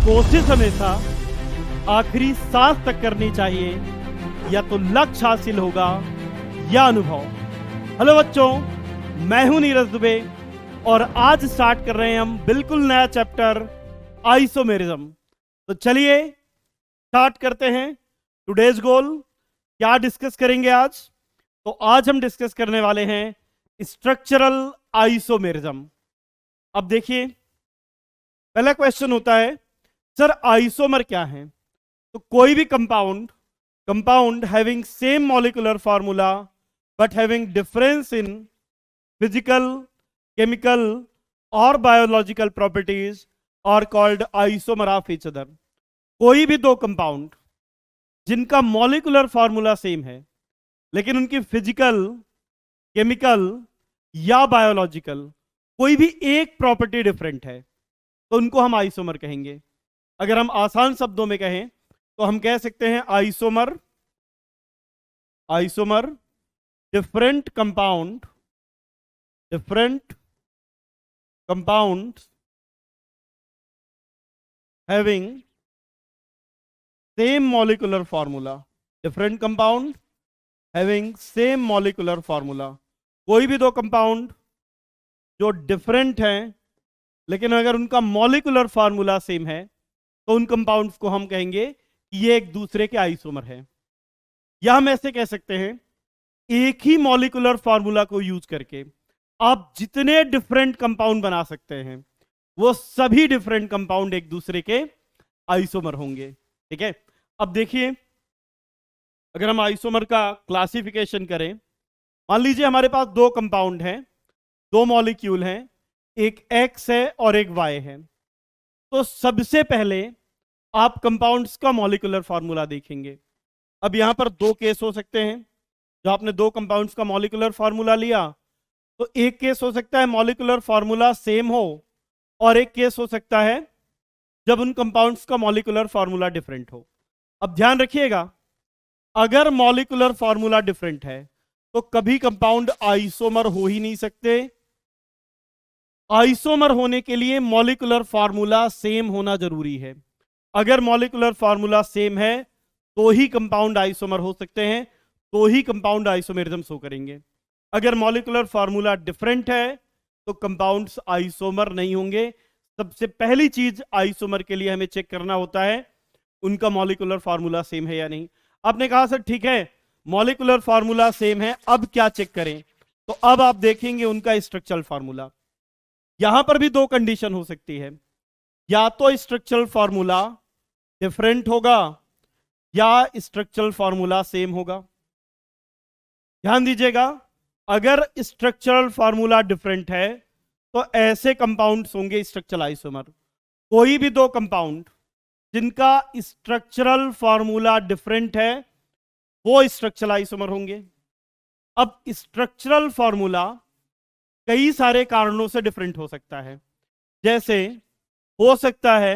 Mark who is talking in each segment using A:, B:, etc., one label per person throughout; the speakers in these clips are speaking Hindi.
A: कोशिश हमेशा आखिरी सांस तक करनी चाहिए, या तो लक्ष्य हासिल होगा या अनुभव। हेलो बच्चों, मैं हूं नीरज दुबे और आज स्टार्ट कर रहे हैं हम बिल्कुल नया चैप्टर आइसोमेरिज्म। तो चलिए स्टार्ट करते हैं। टुडेज गोल क्या डिस्कस करेंगे आज? तो आज हम डिस्कस करने वाले हैं स्ट्रक्चरल आइसोमेरिज्म। अब देखिए, पहला क्वेश्चन होता है सर आइसोमर क्या है? तो कोई भी compound having same molecular formula but having difference in physical, chemical और biological properties are called isomer of each other. कोई भी दो कंपाउंड जिनका मॉलिक्यूलर फार्मूला सेम है लेकिन उनकी फिजिकल, केमिकल या बायोलॉजिकल कोई भी एक प्रॉपर्टी डिफरेंट है तो उनको हम आइसोमर कहेंगे। अगर हम आसान शब्दों में कहें तो हम कह सकते हैं isomer different compound having same molecular formula. Different compound having same molecular formula. कोई भी दो कंपाउंड जो डिफरेंट हैं लेकिन अगर उनका मॉलिक्यूलर फार्मूला सेम है तो उन कंपाउंड्स को हम कहेंगे कि ये एक दूसरे के आइसोमर है। या हम ऐसे कह सकते हैं, एक ही मॉलिक्यूलर फार्मूला को यूज करके आप जितने डिफरेंट कंपाउंड बना सकते हैं वो सभी डिफरेंट कंपाउंड एक दूसरे के आइसोमर होंगे। ठीक है, अब देखिए, अगर हम आइसोमर का क्लासिफिकेशन करें, मान लीजिए हमारे पास दो कंपाउंड हैं, दो मॉलिक्यूल हैं, एक X है और एक Y है। तो सबसे पहले आप कंपाउंड्स का मॉलिक्यूलर फार्मूला देखेंगे। अब यहां पर दो केस हो सकते हैं। जो आपने दो कंपाउंड्स का मॉलिक्यूलर फार्मूला लिया तो एक केस हो सकता है मॉलिक्यूलर फार्मूला सेम हो और एक केस हो सकता है जब उन कंपाउंड्स का मॉलिक्यूलर फार्मूला डिफरेंट हो। अब ध्यान रखिएगा, अगर मॉलिक्यूलर फार्मूला डिफरेंट है तो कभी कंपाउंड आइसोमर हो ही नहीं सकते। आइसोमर होने के लिए मॉलिक्यूलर फार्मूला सेम होना जरूरी है। अगर मॉलिक्यूलर फार्मूला सेम है तो ही कंपाउंड आइसोमर हो सकते हैं, तो ही कंपाउंड आइसोमेरिज्म शो करेंगे। अगर मॉलिक्यूलर फार्मूला डिफरेंट है तो कंपाउंड्स आइसोमर नहीं होंगे। सबसे पहली चीज आइसोमर के लिए हमें चेक करना होता है उनका मॉलिक्यूलर फार्मूला सेम है या नहीं। आपने कहा सर ठीक है मॉलिक्यूलर फार्मूला सेम है, अब क्या चेक करें? तो अब आप देखेंगे उनका स्ट्रक्चरल फार्मूला। यहां पर भी दो कंडीशन हो सकती है, या तो स्ट्रक्चरल फार्मूला डिफरेंट होगा या स्ट्रक्चरल फार्मूला सेम होगा। ध्यान दीजिएगा, अगर स्ट्रक्चरल फार्मूला डिफरेंट है तो ऐसे कंपाउंड्स होंगे स्ट्रक्चरल आइसोमर। कोई भी दो कंपाउंड जिनका स्ट्रक्चरल फार्मूला डिफरेंट है वो स्ट्रक्चरल आइसोमर होंगे। अब स्ट्रक्चरल फार्मूला कई सारे कारणों से डिफरेंट हो सकता है। जैसे हो सकता है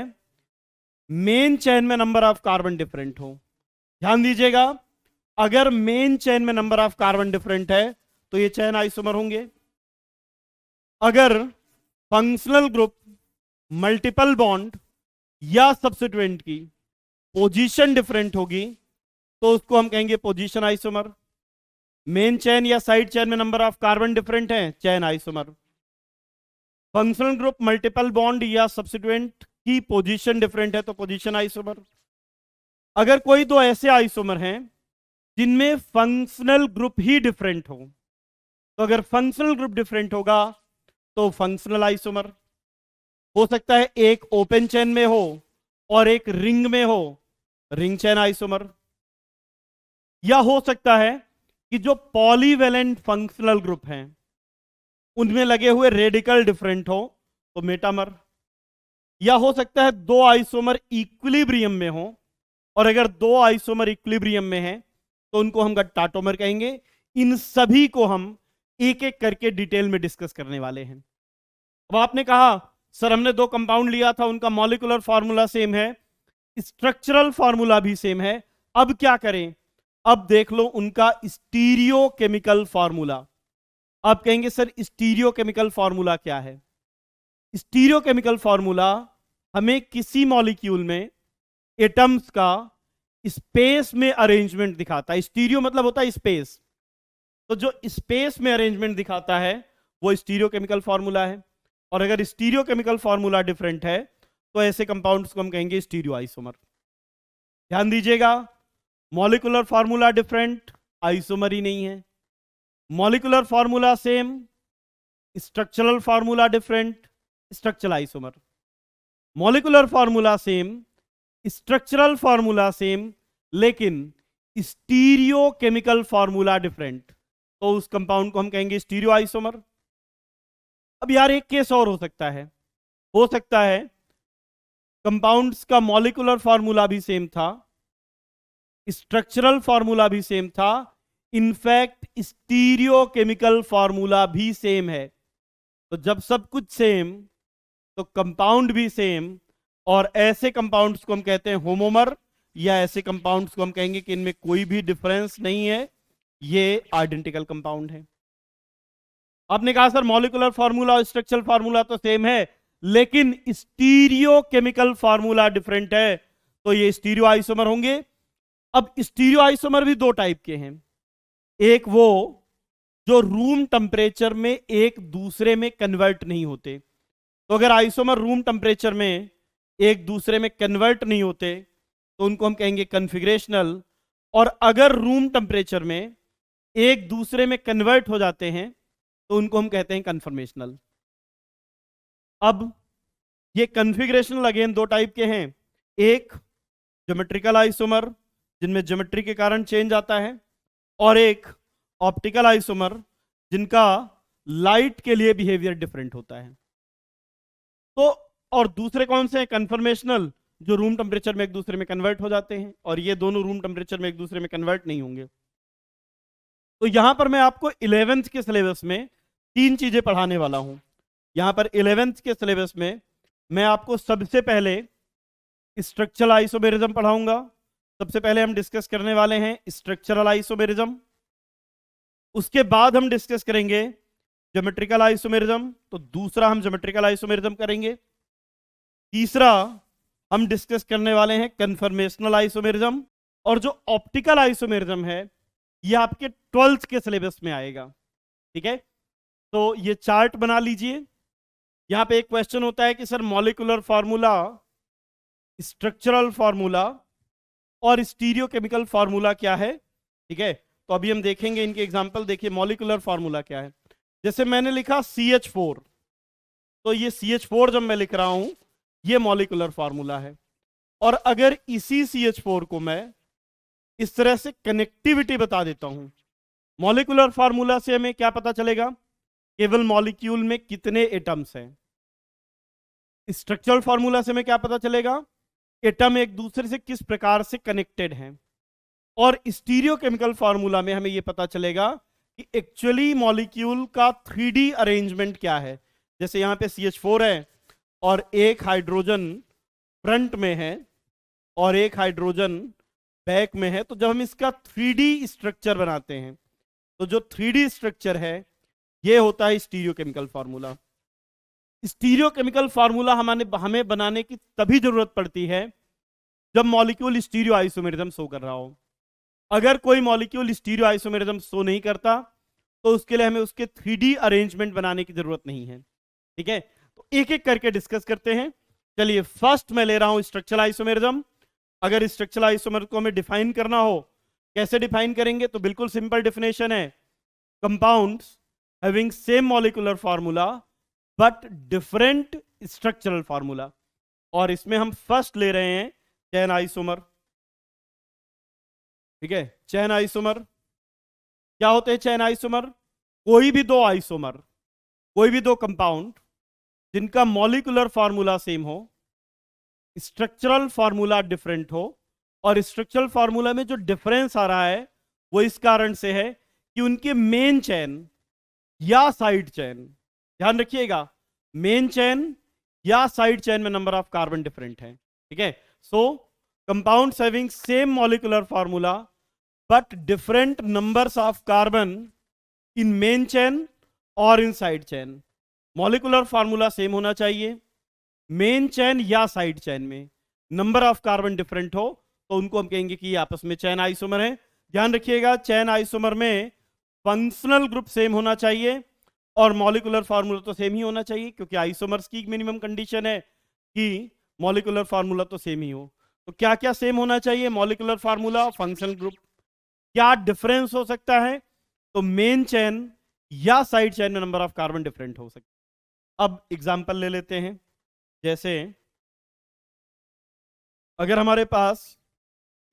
A: मेन चेन में नंबर ऑफ कार्बन डिफरेंट हो। ध्यान दीजिएगा, अगर मेन चेन में नंबर ऑफ कार्बन डिफरेंट है तो ये चेन आइसोमर होंगे। अगर फंक्शनल ग्रुप, मल्टीपल बॉन्ड या सब्स्टिट्यूएंट की पोजीशन डिफरेंट होगी तो उसको हम कहेंगे पोजीशन आइसोमर। मेन चेन या साइड चेन में नंबर ऑफ कार्बन डिफरेंट है, chain isomer. Functional group, multiple bond या सब्स्टिट्यूएंट की पोजीशन डिफरेंट है तो पोजीशन आइसोमर। अगर कोई दो ऐसे आइसोमर हैं जिनमें फंक्शनल ग्रुप ही डिफरेंट हो, तो अगर फंक्शनल ग्रुप डिफरेंट होगा तो फंक्शनल आइसोमर। हो सकता है एक ओपन चेन में हो और एक रिंग में हो, रिंग चेन आइसोमर। या हो सकता है कि जो पॉलीवेलेंट फंक्शनल ग्रुप हैं उनमें लगे हुए रेडिकल डिफरेंट हो तो मेटामर। या हो सकता है दो आइसोमर इक्विलिब्रियम में हो और अगर दो आइसोमर इक्विलिब्रियम में हैं तो उनको हम टाटोमर कहेंगे। इन सभी को हम एक एक करके डिटेल में डिस्कस करने वाले हैं। अब आपने कहा सर हमने दो कंपाउंड लिया था, उनका मॉलिक्यूलर फार्मूला सेम है, स्ट्रक्चरल फार्मूला भी सेम है, अब क्या करें? अब देख लो उनका स्टीरियो केमिकल फार्मूला। आप कहेंगे सर स्टीरियो केमिकल फार्मूला क्या है? स्टीरियो केमिकल फार्मूला हमें किसी मॉलिक्यूल में एटम्स का स्पेस में अरेंजमेंट दिखाता है। स्टीरियो मतलब होता है स्पेस, तो जो स्पेस में अरेंजमेंट दिखाता है वो स्टीरियोकेमिकल फार्मूला है। और अगर स्टीरियोकेमिकल फार्मूला डिफरेंट है तो ऐसे कंपाउंड्स को हम कहेंगे स्टीरियो आइसोमर। ध्यान दीजिएगा, मॉलिक्यूलर फार्मूला डिफरेंट, आइसोमर ही नहीं है। Molecular formula same, structural formula different, structural isomer. Molecular formula same, structural formula same, लेकिन स्टीरियो केमिकल फार्मूला डिफरेंट, तो उस कंपाउंड को हम कहेंगे स्टीरियो आइसोमर। अब यार एक केस और हो सकता है कंपाउंड्स का मॉलिक्यूलर फार्मूला भी सेम था, स्ट्रक्चरल फार्मूला भी सेम था, इनफैक्ट स्टीरियो केमिकल फार्मूला भी सेम है। तो जब सब कुछ सेम तो कंपाउंड भी सेम, और ऐसे कंपाउंड्स को हम कहते हैं होमोमर, या ऐसे कंपाउंड्स को हम कहेंगे कि इनमें कोई भी डिफरेंस नहीं है, ये आइडेंटिकल कंपाउंड है। आपने कहा सर मॉलिक्यूलर फार्मूला और स्ट्रक्चरल फार्मूला तो सेम है, लेकिन स्टीरियो केमिकल फार्मूला डिफरेंट है, तो ये स्टीरियो आइसोमर होंगे। अब स्टीरियो आइसोमर भी दो टाइप के हैं। एक वो जो रूम टेम्परेचर में एक दूसरे में कन्वर्ट नहीं होते, तो अगर आइसोमर रूम टेम्परेचर में एक दूसरे में कन्वर्ट नहीं होते तो उनको हम कहेंगे कन्फिग्रेशनल, और अगर रूम टेम्परेचर में एक दूसरे में कन्वर्ट हो जाते हैं तो उनको हम कहते हैं कन्फर्मेशनल। अब ये कन्फिग्रेशनल अगेन दो टाइप के हैं, एक ज्योमेट्रिकल आइसोमर जिनमें ज्योमेट्री के कारण चेंज आता है, और एक ऑप्टिकल आइसोमर जिनका लाइट के लिए बिहेवियर डिफरेंट होता है। तो और दूसरे कौन से हैं? कन्फर्मेशनल, जो रूम टेम्परेचर में एक दूसरे में कन्वर्ट हो जाते हैं, और ये दोनों रूम टेम्परेचर में एक दूसरे में कन्वर्ट नहीं होंगे। तो यहां पर मैं आपको 11th के सिलेबस में तीन चीजें पढ़ाने वाला हूं। यहां पर 11th के सिलेबस में मैं आपको सबसे पहले स्ट्रक्चरल आइसोमेरिज्म पढ़ाऊंगा। सबसे पहले हम डिस्कस करने वाले हैं स्ट्रक्चरल आइसोमेरिज्म, उसके बाद हम डिस्कस करेंगे ज्योमेट्रिकल आइसोमेरिज्म, तो दूसरा हम ज्योमेट्रिकल आइसोमेरिज्म करेंगे। तीसरा हम डिस्कस करने वाले हैं कन्फर्मेशनल आइसोमेरिज्म, और जो ऑप्टिकल आइसोमेरिज्म है ये आपके 12th के सिलेबस में आएगा। ठीक है, तो ये चार्ट बना लीजिए। यहां पे एक क्वेश्चन होता है कि sir molecular formula, structural formula और स्टीरियोकेमिकल फार्मूला क्या है। ठीक है, तो अभी हम देखेंगे इनके एग्जांपल। देखिए मॉलिक्यूलर फार्मूला क्या है, जैसे मैंने लिखा CH4, तो ये CH4 जब मैं लिख रहा हूं ये मॉलिक्यूलर फार्मूला है। और अगर इसी CH4 को मैं इस तरह से कनेक्टिविटी बता देता हूं, मॉलिक्यूलर फार्मूला से हमें क्या पता चलेगा? केवल मॉलिक्यूल में कितने एटम्स हैं। स्ट्रक्चरल फार्मूला से हमें क्या पता चलेगा? एटम एक दूसरे से किस प्रकार से कनेक्टेड हैं। और स्टीरियोकेमिकल फार्मूला में हमें यह पता चलेगा कि एक्चुअली मॉलिक्यूल का 3D अरेंजमेंट क्या है। जैसे यहां पे CH4 है और एक हाइड्रोजन फ्रंट में है और एक हाइड्रोजन बैक में है, तो जब हम इसका 3D स्ट्रक्चर बनाते हैं तो जो 3D स्ट्रक्चर है ये होता है स्टीरियोकेमिकल फार्मूला। स्टीरियोकेमिकल फार्मूला हमें बनाने की तभी जरूरत पड़ती है जब मॉलिक्यूल स्टीरियो आइसोमेरिज्म शो कर रहा हो। अगर कोई मॉलिक्यूल स्टीरियो आइसोमेरिज्म शो नहीं करता तो उसके लिए हमें उसके 3D अरेंजमेंट बनाने की जरूरत नहीं है। ठीक है, तो एक एक करके डिस्कस करते हैं। चलिए, फर्स्ट मैं ले रहा हूं स्ट्रक्चरल आइसोमेरिज्म। अगर स्ट्रक्चरल आइसोमेर को हमें डिफाइन करना हो, कैसे डिफाइन करेंगे? तो बिल्कुल सिंपल डिफिनेशन है, compounds having same molecular formula but different structural formula. और इसमें हम फर्स्ट ले रहे हैं चैन आइसोमर। ठीक है, चैन आइसोमर क्या होते हैं? चैन आइसोमर कोई भी दो आइसोमर, कोई भी दो कंपाउंड जिनका मॉलिक्यूलर फार्मूला सेम हो, स्ट्रक्चरल फार्मूला डिफरेंट हो, और स्ट्रक्चरल फार्मूला में जो डिफरेंस आ रहा है वो इस कारण से है कि उनके मेन चैन या साइड चैन, ध्यान रखिएगा, मेन चैन या साइड चैन में नंबर ऑफ कार्बन डिफरेंट है। ठीक है, so compounds having same molecular formula but different numbers of carbon in main chain और in side chain. Molecular formula same होना चाहिए, मेन चैन या साइड चैन में नंबर ऑफ कार्बन डिफरेंट हो तो उनको हम कहेंगे कि ये आपस में चैन आइसोमर है। ध्यान रखिएगा, चैन आइसोमर में फंक्शनल ग्रुप सेम होना चाहिए और मॉलिक्यूलर फार्मूला तो सेम ही होना चाहिए, क्योंकि आइसोमर्स की मिनिमम कंडीशन है कि मॉलिक्यूलर फार्मूला तो सेम ही हो। तो क्या क्या सेम होना चाहिए? Molecular formula, functional group. क्या डिफरेंस हो सकता है? तो मेन चैन या साइड चैन में नंबर ऑफ कार्बन डिफरेंट हो सकता है। अब एग्जांपल ले लेते हैं। जैसे अगर हमारे पास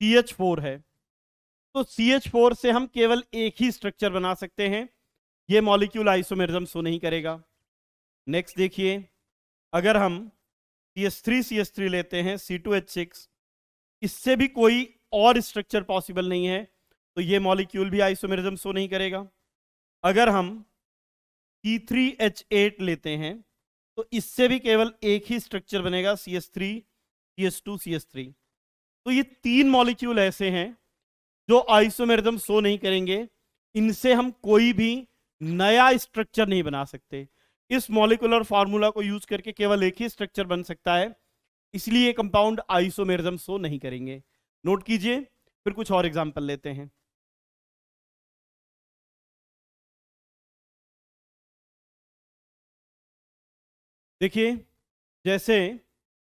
A: CH4 है तो CH4 से हम केवल एक ही स्ट्रक्चर बना सकते हैं, ये मॉलिक्यूल आइसोमेरिज्म शो नहीं करेगा। नेक्स्ट देखिए, अगर हम CH3 लेते हैं, C2H6, इससे भी कोई और स्ट्रक्चर पॉसिबल नहीं है तो ये मॉलिक्यूल भी आइसोमेरिज्म शो नहीं करेगा। अगर हम C3H8 लेते हैं तो इससे भी केवल एक ही स्ट्रक्चर बनेगा, CH3 CH2 CH3। तो ये तीन मॉलिक्यूल ऐसे हैं जो आइसोमेरिज्म शो नहीं करेंगे, इनसे हम कोई भी नया स्ट्रक्चर नहीं बना सकते। इस मॉलिक्यूलर फार्मूला को यूज करके केवल एक ही स्ट्रक्चर बन सकता है, इसलिए कंपाउंड आइसोमेरिज्म शो नहीं करेंगे। नोट कीजिए, फिर कुछ और एग्जांपल लेते हैं। देखिए, जैसे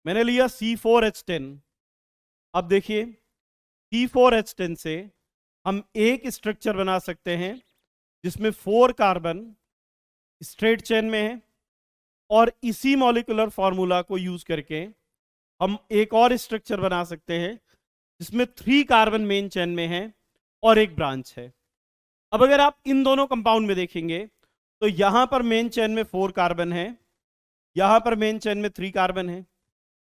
A: मैंने लिया C4H10। अब देखिए, C4H10 से हम एक स्ट्रक्चर बना सकते हैं जिसमें 4 कार्बन स्ट्रेट चेन में है, और इसी मॉलिक्यूलर फार्मूला को यूज करके हम एक और स्ट्रक्चर बना सकते हैं जिसमें 3 कार्बन मेन चेन में है और एक ब्रांच है। अब अगर आप इन दोनों कंपाउंड में देखेंगे तो यहां पर मेन चेन में 4 कार्बन है, यहां पर मेन चेन में 3 कार्बन है।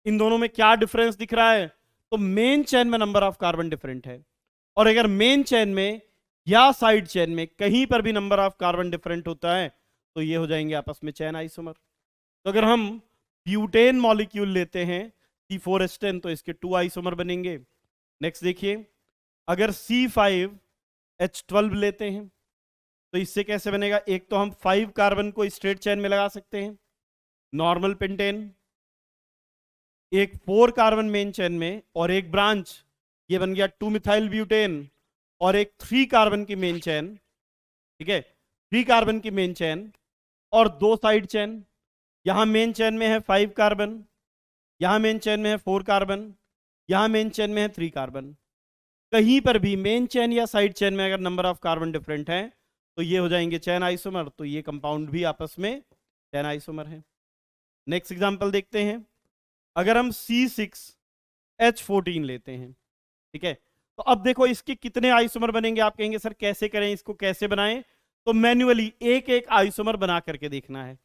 A: इन दोनों में क्या डिफरेंस दिख रहा है? तो मेन चेन में नंबर ऑफ कार्बन डिफरेंट है, और अगर मेन चेन में या साइड चेन में कहीं पर भी नंबर ऑफ कार्बन डिफरेंट होता है तो ये हो जाएंगे आपस में चैन आइसोमर। तो अगर हम ब्यूटेन मॉलिक्यूल लेते हैं C4H10 तो इसके 2 आइसोमर बनेंगे। नेक्स्ट देखिए, अगर C5H12 लेते हैं तो इससे कैसे बनेगा? एक तो हम 5 कार्बन को स्ट्रेट चेन में लगा सकते हैं, नॉर्मल पेंटेन, एक 4 कार्बन मेन चेन में और एक ब्रांच, ये बन गया 2 मिथाइल ब्यूटेन, और एक 3 कार्बन की मेन चेन, ठीक है, 3 कार्बन की मेन चेन और 2 साइड चेन। यहां मेन चेन में है 5 कार्बन, यहां मेन चेन में है 4 कार्बन, यहां मेन चेन में है 3 कार्बन। कहीं पर भी मेन चेन या साइड चेन में अगर नंबर ऑफ कार्बन डिफरेंट है तो ये हो जाएंगे चैन आइसोमर, तो ये कंपाउंड भी आपस में चैन आइसोमर है। नेक्स्ट एग्जांपल देखते हैं। अगर हम C6H14 लेते हैं, ठीक है, तो अब देखो इसके कितने आइसोमर बनेंगे। आप कहेंगे सर कैसे करें, इसको कैसे बनाएं? तो मैन्युअली एक एक आइसोमर बना करके देखना है।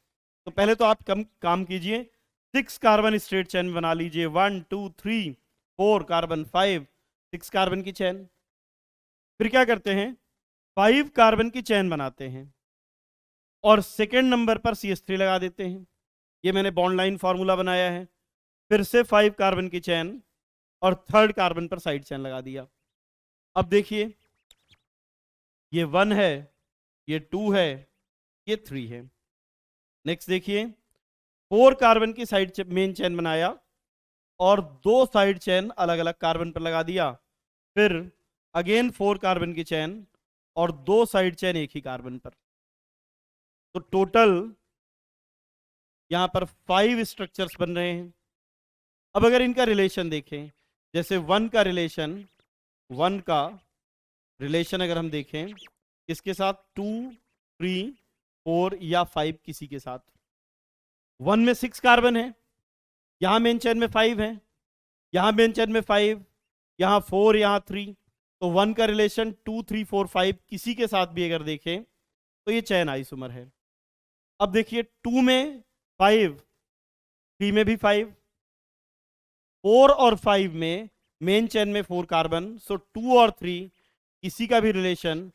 A: तो पहले तो आप काम कीजिए, 6 कार्बन स्ट्रेट चेन बना लीजिए, 1 2 3 4 कार्बन 5, 6 कार्बन की चेन। फिर क्या करते हैं, 5 कार्बन की चेन बनाते हैं और सेकेंड नंबर पर CH3 लगा देते हैं। ये मैंने बॉन्ड लाइन फॉर्मूला बनाया है। फिर से 5 कार्बन की चेन और थर्ड कार्बन पर साइड चेन लगा दिया। अब देखिए, ये 1 है, ये 2 है, ये 3 है। नेक्स्ट देखिए, 4 कार्बन की साइड मेन चेन बनाया और 2 साइड चेन अलग अलग कार्बन पर लगा दिया। फिर अगेन 4 कार्बन की चेन और 2 साइड चेन एक ही कार्बन पर। तो टोटल यहां पर 5 स्ट्रक्चर्स बन रहे हैं। अब अगर इनका रिलेशन देखें, जैसे 1 का रिलेशन अगर हम देखें इसके साथ 2 3 4 या 5 किसी के साथ, 1 में 6 कार्बन है, यहां मेन चेन में 5 है, यहां मेन चेन में 5, यहां 4, यहां 3, तो 1 का रिलेशन 2 3 4 5 किसी के साथ भी अगर देखें तो ये चैन आइसोमर है। अब देखिए, 2 में 5, 3 में भी 5, 4 और 5 में मेन चेन में 4 कार्बन, सो 2 और 3 किसी का भी रिलेशन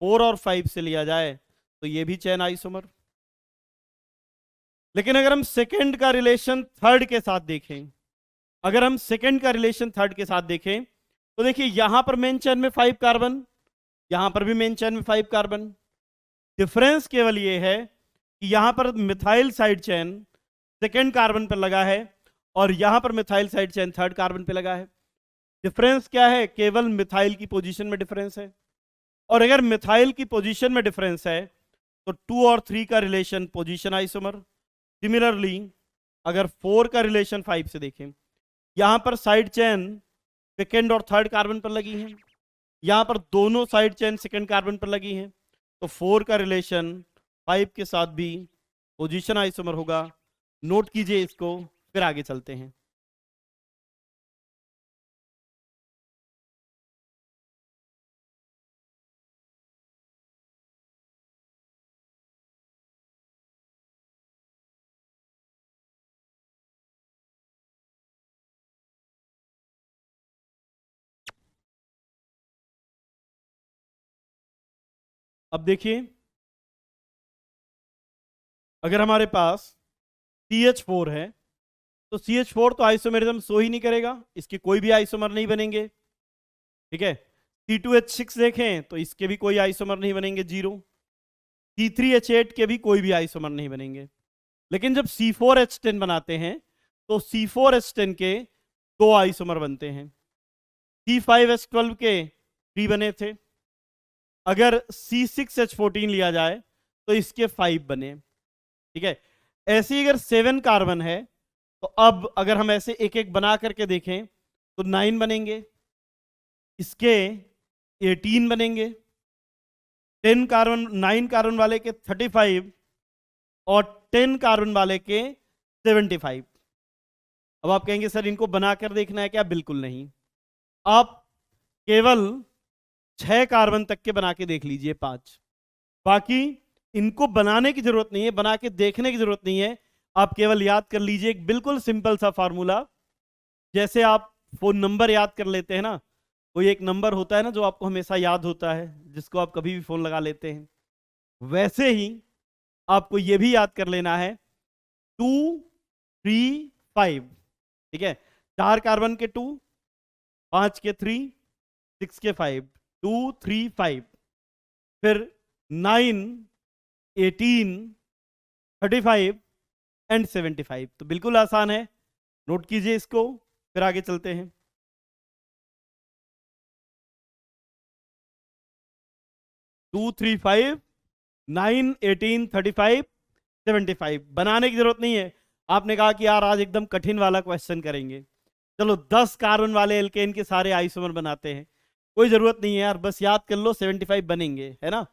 A: 4 और 5 से लिया जाए तो ये भी चैन आइसोमर। लेकिन अगर हम सेकंड का रिलेशन थर्ड के साथ देखें, तो देखिए यहां पर मेन चेन में 5 कार्बन, यहां पर भी मेन चेन में 5 कार्बन। डिफरेंस केवल ये है कि यहां पर methyl side chain second carbon पर लगा है और यहां पर methyl side chain third carbon पे लगा है। डिफरेंस क्या है? केवल मिथाइल की पोजीशन में डिफरेंस है। और अगर मिथाइल की पोजीशन में डिफरेंस है तो 2 और 3 का रिलेशन पोजीशन आइसोमर। सिमिलरली अगर 4 का रिलेशन 5 से देखें, यहां पर साइड चेन सेकेंड और थर्ड कार्बन पर लगी हैं, यहां पर दोनों साइड चेन सेकेंड कार्बन पर लगी हैं, तो 4 का रिलेशन 5 के साथ भी पोजीशन आइसोमर होगा। नोट कीजिए इसको, फिर आगे चलते हैं। अब देखिए, अगर हमारे पास CH4 है तो CH4 तो आइसोमेरिज्म शो ही नहीं करेगा, इसके कोई भी आइसोमर नहीं बनेंगे। ठीक है। C2H6 देखें तो इसके भी कोई आइसोमर नहीं बनेंगे, 0। C3H8 के भी कोई भी आइसोमर नहीं बनेंगे। लेकिन जब C4H10 बनाते हैं तो C4H10 के 2 आइसोमर बनते हैं। C5H12 के 3 बने थे। अगर C6H14 लिया जाए तो इसके 5 बने। ठीक है। ऐसे ही अगर 7 कार्बन है तो अब अगर हम ऐसे एक एक बना करके देखें तो 9 बनेंगे, इसके 18 बनेंगे, 10 कार्बन 9 कार्बन वाले के 35 और 10 कार्बन वाले के 75। अब आप कहेंगे सर इनको बनाकर देखना है क्या? बिल्कुल नहीं, आप केवल 6 कार्बन तक के बना के देख लीजिए, 5। बाकी इनको बनाने की जरूरत नहीं है, बना के देखने की जरूरत नहीं है। आप केवल याद कर लीजिए एक बिल्कुल सिंपल सा फार्मूला। जैसे आप फोन नंबर याद कर लेते हैं ना, कोई एक नंबर होता है ना जो आपको हमेशा याद होता है, जिसको आप कभी भी फोन लगा लेते हैं, वैसे ही आपको यह भी याद कर लेना है 2 3 5। ठीक है। 4 कार्बन के 2, 5 के 3, 6 के 5, 2 3 5, फिर 9 18 35 एंड 75। तो बिल्कुल आसान है, नोट कीजिए इसको, फिर आगे चलते हैं। टू 3 5 9 18 35 75। बनाने की जरूरत नहीं है। आपने कहा कि यार आज एकदम कठिन वाला क्वेश्चन करेंगे, चलो 10 कार्बन वाले एल्केन के सारे आइसोमर बनाते हैं। कोई जरूरत नहीं है यार, बस याद कर लो 75 बनेंगे, है ना।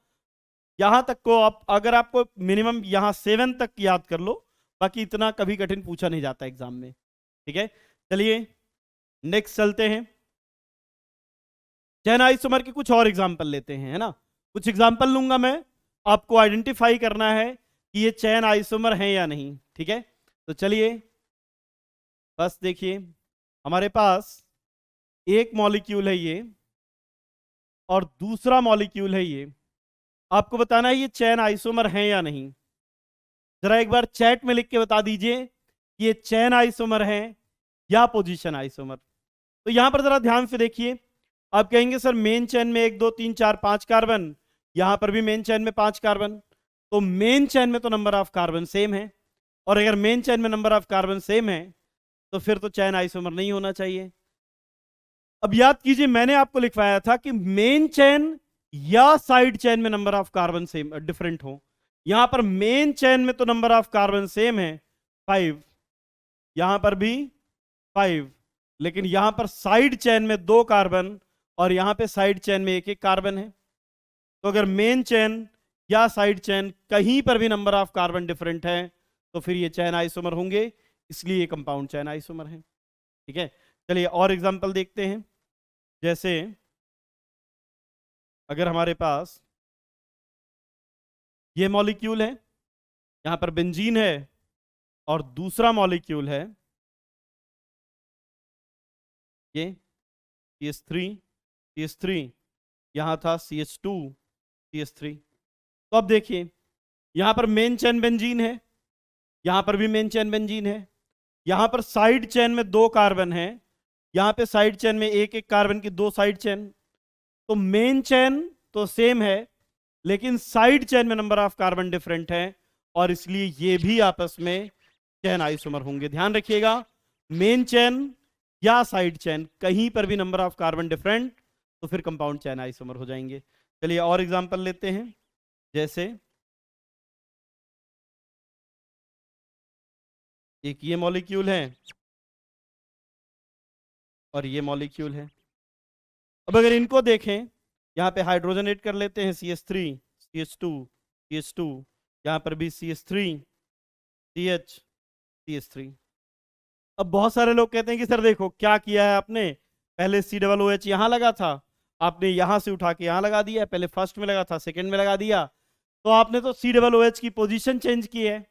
A: यहां तक को आप, अगर आपको मिनिमम यहां 7 तक याद कर लो, बाकी इतना कभी कठिन पूछा नहीं जाता एग्जाम में। ठीक है। चलिए नेक्स्ट चलते हैं। चैन आइसोमर की कुछ और एग्जांपल लेते हैं, है ना। कुछ एग्जांपल लूंगा मैं, आपको आइडेंटिफाई करना है कि ये चैन आइसोमर है या नहीं। ठीक है। तो चलिए, बस देखिए, हमारे पास एक मॉलिक्यूल है ये और दूसरा मॉलिक्यूल है ये। आपको बताना है ये चैन आइसोमर है या नहीं। जरा एक बार चैट में लिख के बता दीजिए कि ये चैन आइसोमर है या पोजीशन आइसोमर। तो यहां पर जरा ध्यान से देखिए। आप कहेंगे सर मेन चैन में 1 2 3 4 5 कार्बन, यहां पर भी मेन चैन में 5 कार्बन, तो मेन चैन में तो नंबर ऑफ कार्बन सेम है, और अगर मेन चैन में नंबर ऑफ कार्बन सेम है तो फिर तो चैन आइसोमर नहीं होना चाहिए। अब याद कीजिए, मैंने आपको लिखवाया था कि मेन चैन या साइड चैन में number of carbon same different हो। यहां पर मेन चैन में तो नंबर ऑफ कार्बन सेम है 5, यहां पर भी 5, लेकिन यहां पर साइड चैन में 2 कार्बन और यहां पे साइड चैन में 1 1 कार्बन है। तो अगर मेन चैन या साइड चैन कहीं पर भी नंबर ऑफ कार्बन डिफरेंट है तो फिर ये चैन आइसोमर होंगे, इसलिए ये कंपाउंड चैन आइसोमर है। ठीक है। चलिए और एग्जांपल देखते हैं। जैसे अगर हमारे पास ये मॉलिक्यूल है, यहां पर बेंजीन है, और दूसरा मॉलिक्यूल है ये CH3 यहां था CH2 CH3। तो अब देखिए, यहां पर मेन चैन बेंजीन है, यहां पर भी मेन चैन बेंजीन है, यहां पर साइड चैन में 2 कार्बन है, यहां पे साइड चैन में 1 1 कार्बन की 2 साइड चैन। तो मेन चैन तो सेम है, लेकिन साइड चैन में नंबर ऑफ कार्बन डिफरेंट है, और इसलिए ये भी आपस में चैन आइसोमर होंगे। ध्यान रखिएगा, मेन चेन या साइड चेन, कहीं पर भी नंबर ऑफ कार्बन डिफरेंट, तो फिर कंपाउंड चेन आइसोमर हो जाएंगे। चलिए और एग्जांपल लेते हैं। जैसे एक ये मॉलिक्यूल है और ये मॉलिक्यूल है। अब अगर इनको देखें, यहाँ पे हाइड्रोजनेट कर लेते हैं, CH3 CH2 CH2, यहाँ पर भी CH3 CH CH3। अब बहुत सारे लोग कहते हैं कि सर देखो क्या किया है आपने, पहले COOH यहाँ लगा था, आपने यहाँ से उठा के यहाँ लगा दिया, पहले फर्स्ट में लगा था सेकंड में लगा दिया, तो आपने तो COOH की पोजीशन चेंज की है,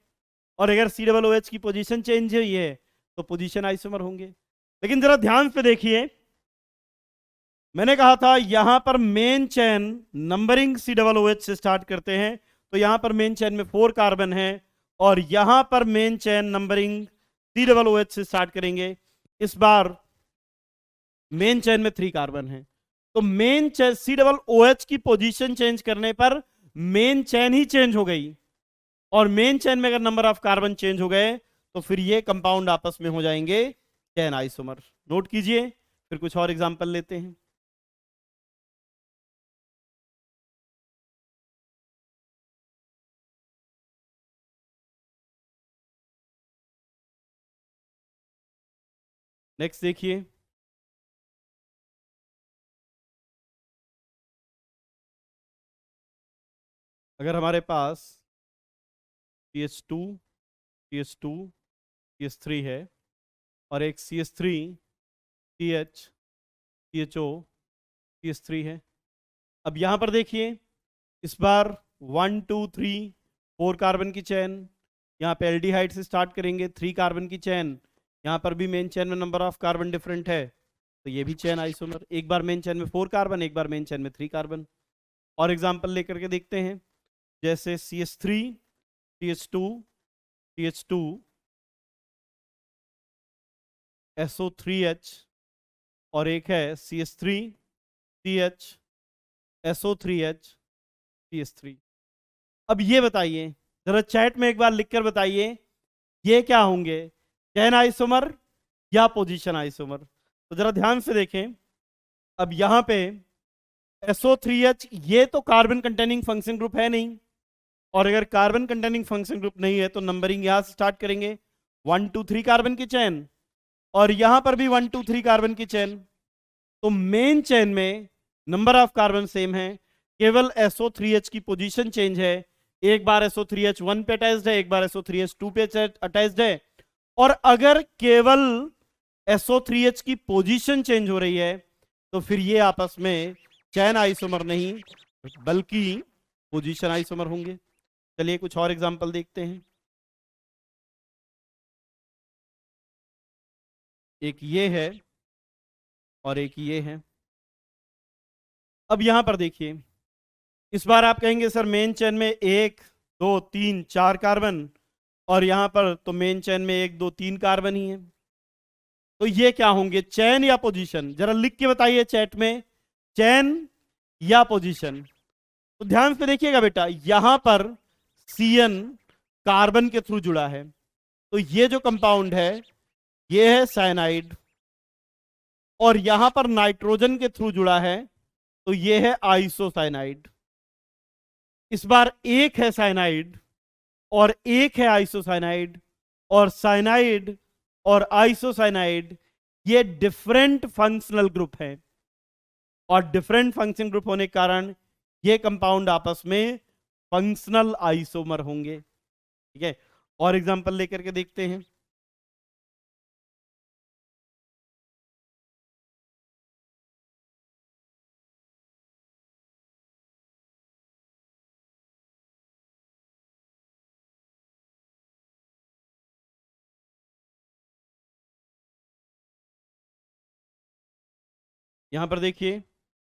A: और अगर COOH की पोजीशन चेंज हुई है तो पोजीशन आइसोमर होंगे। लेकिन जरा ध्यान से देखिए, मैंने कहा था यहां पर मेन चेन नंबरिंग COOH से स्टार्ट करते हैं, तो यहां पर मेन चेन में 4 कार्बन है, और यहां पर मेन चेन नंबरिंग COOH से स्टार्ट करेंगे। इस बार मेन चेन में 3 कार्बन है, तो मेन चेन COOH की पोजीशन चेंज करने पर मेन चेन ही चेंज हो गई, और मेन चेन में अगर नंबर ऑफ कार्बन चेंज हो गए तो फिर ये कंपाउंड आपस में हो जाएंगे चेन आइसोमर। नोट कीजिए, फिर कुछ और एग्जांपल लेते हैं। नेक्स्ट देखिए, अगर हमारे पास CH2 CH2 CH3 है और एक CH3 CH CHO CH3 है। अब यहां पर देखिए, इस बार 1 2 3 4 कार्बन की चेन, यहाँ पे एल्डिहाइड से स्टार्ट करेंगे, 3 कार्बन की चेन, यहाँ पर भी मेन चेन में नंबर ऑफ कार्बन डिफरेंट है, तो ये भी चेन आइसोमर। एक बार मेन चेन में 4 कार्बन, एक बार मेन चेन में 3 कार्बन। और एग्जांपल लेकर के देखते हैं, जैसे CH3 CH2 CH2 SO3H, और एक है CH3 CH SO3H CH3। अब ये बताइए, जरा चैट में एक बार लिखकर बताइए, ये क्या होंगे, चेन आइसोमर या पोजीशन आइसोमर? तो जरा ध्यान से देखें, अब यहां पे SO3H ये तो कार्बन कंटेनिंग फंक्शन ग्रुप है नहीं, और अगर कार्बन कंटेनिंग फंक्शन ग्रुप नहीं है तो नंबरिंग यहां से स्टार्ट करेंगे, 1 2 3 कार्बन की चेन, और यहां पर भी 1 2 3 कार्बन की चेन, तो मेन चेन में नंबर ऑफ कार्बन सेम है, केवल SO3H की पोजीशन चेंज है। एक बार SO3H 1 पे अटैच्ड है, एक बार SO3H 2 पे अटैच्ड है, और अगर केवल SO3H की पोजीशन चेंज हो रही है तो फिर ये आपस में चैन आइसोमर नहीं बल्कि पोजीशन आइसोमर होंगे। चलिए कुछ और एग्जांपल देखते हैं। एक ये है और एक ये है। अब यहां पर देखिए, इस बार आप कहेंगे सर मेन चेन में 1 2 3 4 कार्बन, और यहां पर तो मेन चेन में 1 2 3 कार्बन ही है, तो ये क्या होंगे, चैन या पोजीशन? जरा लिख के बताइए चैट में, चैन या पोजीशन। तो ध्यान से देखिएगा बेटा, यहां पर CN कार्बन के थ्रू जुड़ा है, तो ये जो कंपाउंड है ये है साइनाइड, और यहां पर नाइट्रोजन के थ्रू जुड़ा है तो ये है आइसोसाइनाइड। इस बार एक है साइनाइड और एक है आइसोसाइनाइड, और साइनाइड और आइसोसाइनाइड ये डिफरेंट फंक्शनल ग्रुप है, और डिफरेंट फंक्शन ग्रुप होने के कारण ये कंपाउंड आपस में फंक्शनल आइसोमर होंगे। ठीक है, और एग्जांपल लेकर के देखते हैं। यहां पर देखिए,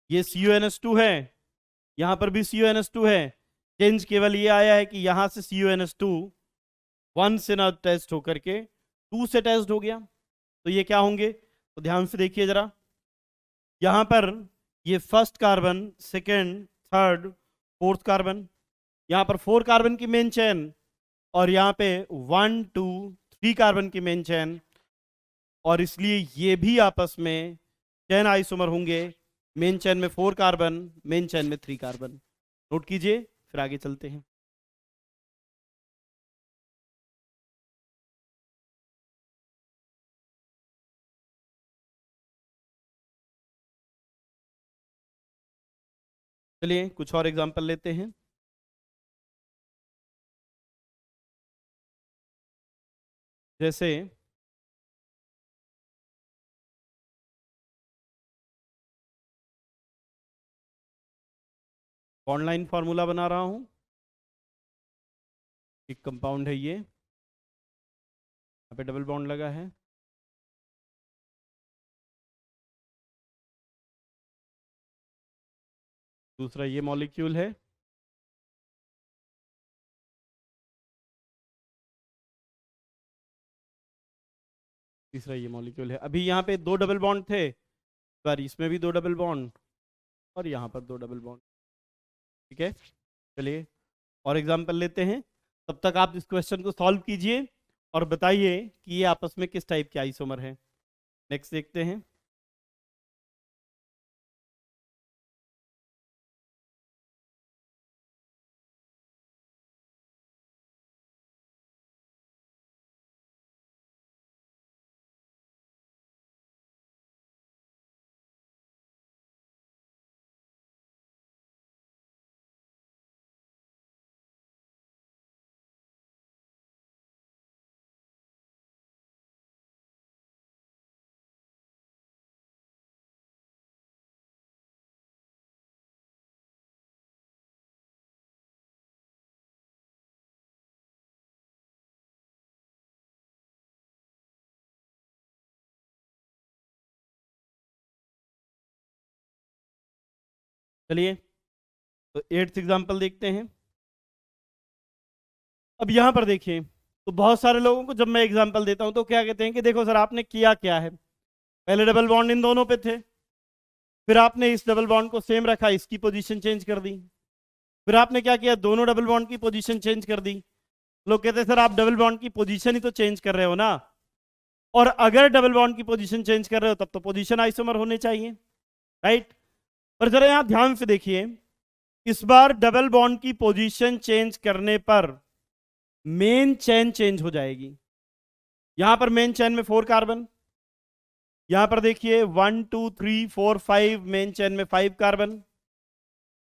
A: ये CuNH2 है, यहां पर भी CuNH2 है, चेंज केवल ये आया है कि यहां से CuNH2 1 से ना टेस्ट होकर के 2 से टेस्ट हो गया, तो ये क्या होंगे? तो ध्यान से देखिए जरा, यहां पर ये first carbon, second, third, fourth carbon, यहां पर 4 कार्बन की मेन चेन, और यहां पे 1 2 3 कार्बन की मेन चेन, और इसलिए ये भी आपस में चेन आइसोमर होंगे। मेन चेन में 4 कार्बन, मेन चेन में 3 कार्बन। नोट कीजिए, फिर आगे चलते हैं। चलिए कुछ और एग्जांपल लेते हैं। जैसे बॉन्ड लाइन फॉर्मूला बना रहा हूं। एक कंपाउंड है ये, यहाँ पे डबल बॉन्ड लगा है। दूसरा ये मॉलिक्यूल है, तीसरा ये मॉलिक्यूल है। अभी यहाँ पे 2 डबल बॉन्ड थे, पर इसमें भी 2 डबल बॉन्ड, और यहाँ पर 2 डबल बॉन्ड। ठीक है, चलिए और एग्जांपल लेते हैं। तब तक आप इस क्वेश्चन को सॉल्व कीजिए और बताइए कि ये आपस में किस टाइप के आइसोमर हैं। नेक्स्ट देखते हैं। चलिए तो 8th एग्जांपल देखते हैं। अब यहां पर देखिए, तो बहुत सारे लोगों को जब मैं एग्जांपल देता हूं तो क्या कहते हैं कि देखो सर आपने किया क्या है, पहले डबल बॉन्ड इन दोनों पे थे, फिर आपने इस डबल बॉन्ड को सेम रखा, इसकी पोजीशन चेंज कर दी, फिर आपने क्या किया, दोनों डबल बॉन्ड की पोजीशन चेंज कर दी। लोग कहते हैं सर आप डबल बॉन्ड की पोजीशन ही तो चेंज कर रहे हो ना, और अगर डबल बॉन्ड की पोजीशन चेंज कर रहे हो तब तो पोजीशन आइसोमर होने चाहिए, राइट। पर जरा यहां ध्यान से देखिए, इस बार डबल बॉन्ड की पोजीशन चेंज करने पर मेन चेन चेंज हो जाएगी। यहां पर मेन चेन में 4 कार्बन, यहां पर देखिए 1 2 3 4 5, मेन चेन में 5 कार्बन।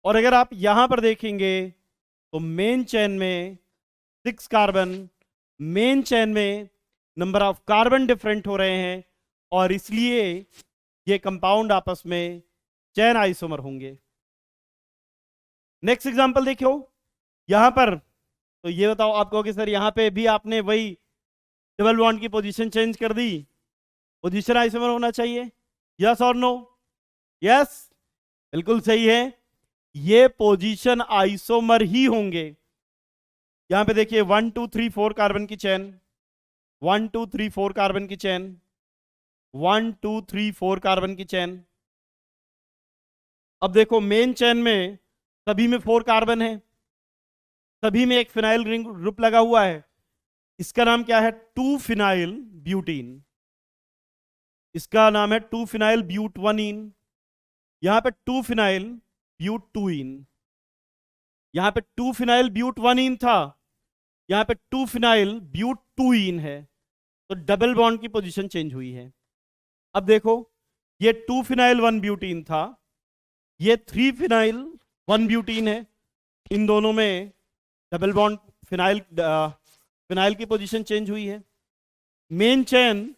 A: और अगर आप यहां पर देखेंगे तो मेन चेन में 6 कार्बन, मेन चेन में नंबर ऑफ कार्बन डिफरेंट हो रहे हैं, और इसलिए ये कंपाउंड आपस में चेन आइसोमर होंगे। नेक्स्ट एग्जांपल देखो, यहां पर तो ये बताओ आपको कि सर यहां पे भी आपने वही डबल बॉन्ड की पोजीशन चेंज कर दी, पोजीशन आइसोमर होना चाहिए, यस और नो? यस, बिल्कुल सही है, ये पोजीशन आइसोमर ही होंगे। यहां पे देखिए 1 2 3 4 कार्बन की चेन, 1 2 3 4 कार्बन की चेन, 1 2 3 4 कार्बन की चेन। अब देखो मेन चेन में सभी में 4 कार्बन है, सभी में एक फिनाइल रिंग ग्रुप लगा हुआ है, इसका नाम क्या है, 2 फिनाइल ब्यूटीन। इसका नाम है 2 फिनाइल ब्यूटवनीन। यहां पे 2 फिनाइल ब्यूटूइन, यहां पे 2 फिनाइल ब्यूटवनीन था, यहां पे 2 फिनाइल ब्यूटूइन है, तो डबल बॉन्ड की पोजीशन चेंज हुई है। अब देखो ये 2 फिनाइल 1 ब्यूटीन था, ये 3 फिनाइल 1 ब्यूटीन है, इन दोनों में डबल बॉन्ड फिनाइल की पोजीशन चेंज हुई है। मेन चेन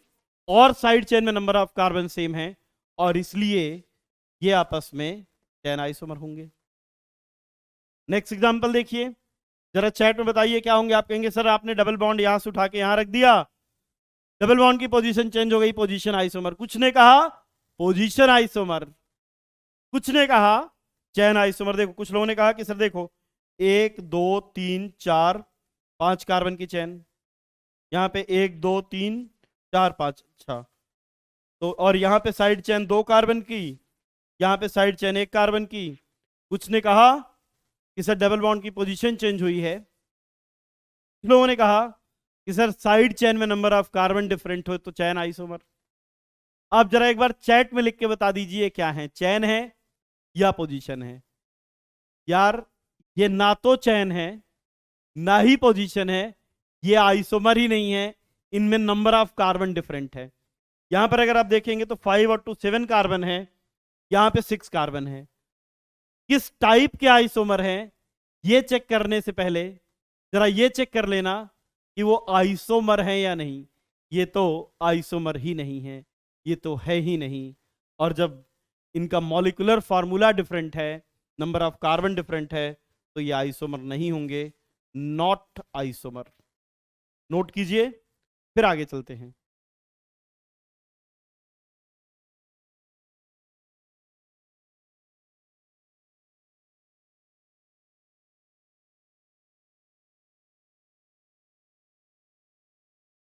A: और साइड चेन में नंबर ऑफ कार्बन सेम है, और इसलिए ये आपस में चेन आइसोमर होंगे। नेक्स्ट एग्जांपल देखिए, जरा चैट में बताइए क्या होंगे। आप कहेंगे सर आपने डबल बॉन्ड यहां से उठा के यहां रख दिया, डबल बॉन्ड की पोजीशन चेंज हो गई, पोजीशन आइसोमर। कुछ ने कहा पोजीशन आइसोमर, कुछ ने कहा चेन आइसोमर। देखो कुछ लोगों ने कहा कि सर देखो 1 2 3 4 5 कार्बन की चेन, यहाँ पे 1 2 3 4 5, अच्छा, तो और यहाँ पे साइड चेन 2 कार्बन की, यहाँ पे साइड चेन 1 कार्बन की। कुछ ने कहा कि सर डबल बॉन्ड की पोजीशन चेंज हुई है, कुछ लोगों ने कहा कि सर साइड चेन में नंबर ऑफ कार्बन डिफरेंट हो तो चेन आइसोमर। आप जरा एक बार चैट में लिख के बता दीजिए क्या है, चैन है या पोजीशन है। यार ये ना तो चैन है ना ही पोजीशन है, ये आइसोमर ही नहीं है, इनमें नंबर ऑफ कार्बन डिफरेंट है। यहां पर अगर आप देखेंगे तो 5 और 2 7 कार्बन है, यहां पे 6 कार्बन है। किस टाइप के आइसोमर हैं ये चेक करने से पहले जरा ये चेक कर लेना कि वो आइसोमर है या नहीं। ये तो आइसोमर ही नहीं है, ये तो है ही नहीं। और जब इनका मॉलिक्यूलर फार्मूला डिफरेंट है, नंबर ऑफ कार्बन डिफरेंट है, तो ये आइसोमर नहीं होंगे, नॉट आइसोमर। नोट कीजिए, फिर आगे चलते हैं।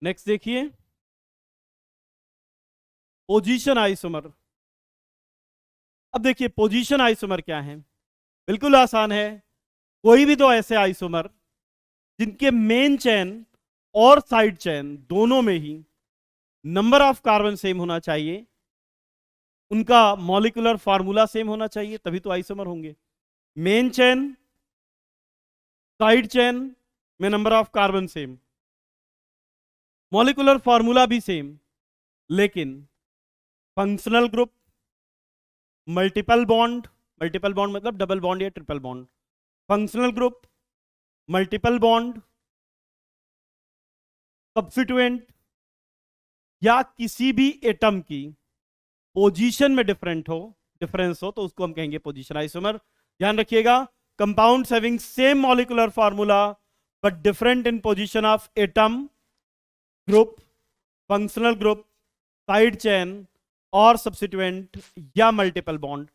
A: नेक्स्ट देखिए, पोजीशन आइसोमर। अब देखिए पोजीशन आइसोमर क्या है, बिल्कुल आसान है। कोई भी दो ऐसे आइसोमर जिनके मेन चेन और साइड चेन दोनों में ही नंबर ऑफ कार्बन सेम होना चाहिए, उनका मॉलिक्यूलर फार्मूला सेम होना चाहिए, तभी तो आइसोमर होंगे। मेन चेन साइड चेन में number of carbon same, molecular formula भी सेम, लेकिन फंक्शनल ग्रुप, मल्टीपल बॉन्ड मतलब डबल बॉन्ड या triple bond, functional group, multiple bond, substituent या किसी भी एटम की पोजीशन में डिफरेंस हो तो उसको हम कहेंगे पोजीशन आइसोमर। ध्यान रखिएगा, compounds having same molecular formula but different in position of atom, group, functional group, side chain और सब्स्टिट्यूएंट या मल्टीपल बॉन्ड,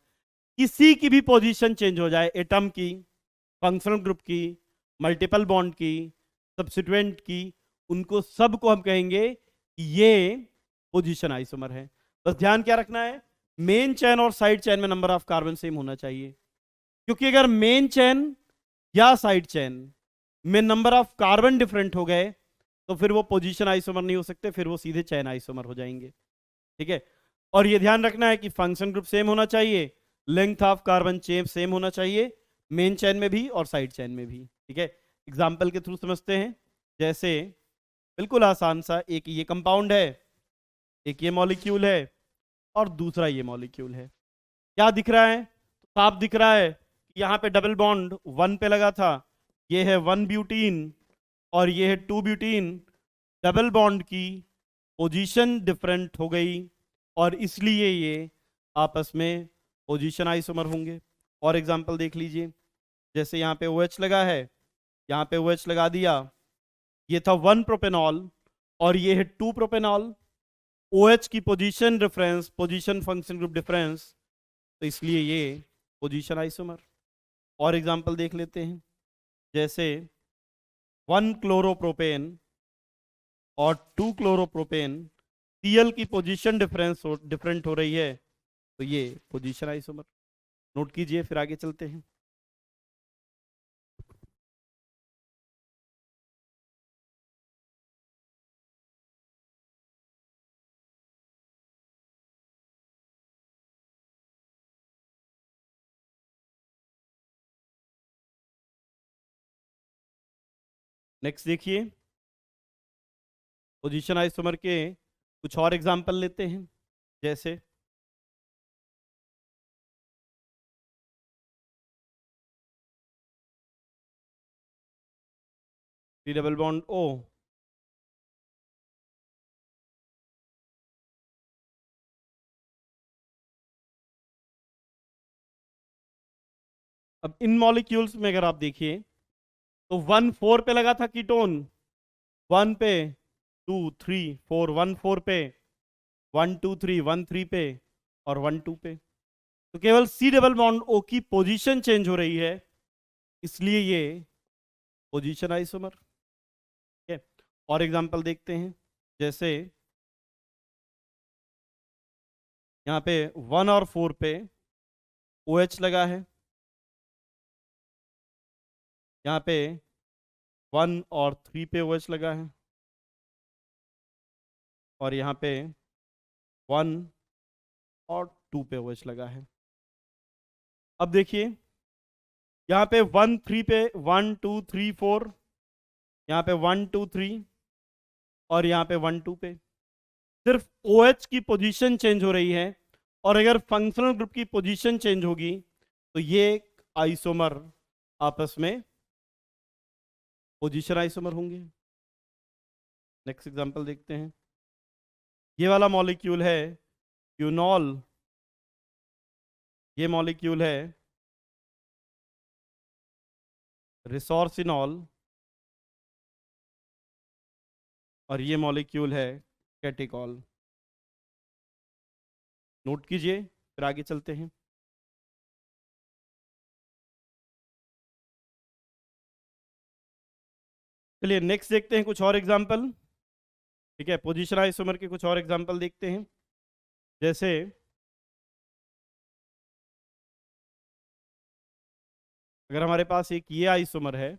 A: किसी की भी पोजीशन चेंज हो जाए, एटम की, फंक्शनल ग्रुप की, मल्टीपल बॉन्ड की, सब्स्टिट्यूएंट की, उनको सबको हम कहेंगे कि ये पोजीशन आइसोमर है। बस ध्यान क्या रखना है, मेन चेन और साइड चेन में नंबर ऑफ कार्बन सेम होना चाहिए, क्योंकि अगर मेन चेन या साइड चेन में नंबर ऑफ कार्बन डिफरेंट हो गए तो फिर वो पोजीशन आइसोमर नहीं हो सकते, फिर वो सीधे चेन आइसोमर हो जाएंगे। ठीक है, और ये ध्यान रखना है कि फंक्शन ग्रुप सेम होना चाहिए, length of carbon chain same होना चाहिए, मेन चेन में भी और साइड चेन में भी। ठीक है, एग्जाम्पल के थ्रू समझते हैं। जैसे बिल्कुल आसान सा, एक ये कंपाउंड है, एक ये मॉलिक्यूल है और दूसरा ये मॉलिक्यूल है। क्या दिख रहा है, साफ दिख रहा है कि यहाँ पे डबल बॉन्ड 1 पे लगा था, ये है 1 ब्यूटीन और ये है 2 ब्यूटीन। डबल बॉन्ड की पोजीशन डिफरेंट हो गई और इसलिए ये आपस में पोजीशन आइसोमर होंगे। और एग्जांपल देख लीजिए, जैसे यहाँ पे OH लगा है, यहाँ पे OH लगा दिया, ये था 1 प्रोपेनॉल और ये है 2 प्रोपेनॉल। OH की position difference, position function group difference, तो इसलिए ये पोजीशन आइसोमर। और एग्जांपल देख लेते हैं, जैसे 1 क्लोरोप्रोपेन और 2 क्लोरोप्रोपेन, Cl की पोजीशन डिफरेंट हो रही है, तो ये पोजीशन आइसोमर। नोट कीजिए, फिर आगे चलते हैं। नेक्स्ट देखिए, पोजीशन आइसोमर के कुछ और एग्जांपल लेते हैं। जैसे C डबल बॉन्ड O, अब इन मॉलिक्यूल्स में अगर आप देखिए तो 1 4 पे लगा था कीटोन, 1 पे, 2 3 4, 1 4 पे, 1 2 3, 1 3 पे और 1 2 पे, तो केवल C डबल बॉन्ड O की पोजीशन चेंज हो रही है, इसलिए ये पोजीशन आइसोमर। ठीक है, और एग्जांपल देखते हैं। जैसे यहाँ पे 1 और 4 पे OH लगा है, यहाँ पे 1 और 3 पे OH लगा है और यहाँ पे 1 और 2 पे OH लगा है। अब देखिए यहाँ पे 1 3 पे 1 2 3 4, यहाँ पे 1 2 3 और यहाँ पे 1 2 पे सिर्फ OH की पोजीशन चेंज हो रही है। और अगर फंक्शनल ग्रुप की पोजीशन चेंज होगी तो ये आइसोमर आपस में पोजीशन आइसोमर होंगे। नेक्स्ट एग्जांपल देखते हैं। ये वाला मॉलिक्यूल है क्यूनॉल, ये मॉलिक्यूल है रिसोर्सिनॉल और ये मॉलिक्यूल है कैटिकॉल। नोट कीजिए, फिर आगे चलते हैं। चलिए नेक्स्ट देखते हैं कुछ और एग्जांपल। ठीक है, पोजीशन आइसोमर के कुछ और एग्जांपल देखते हैं। जैसे अगर हमारे पास एक ये आइसोमर है,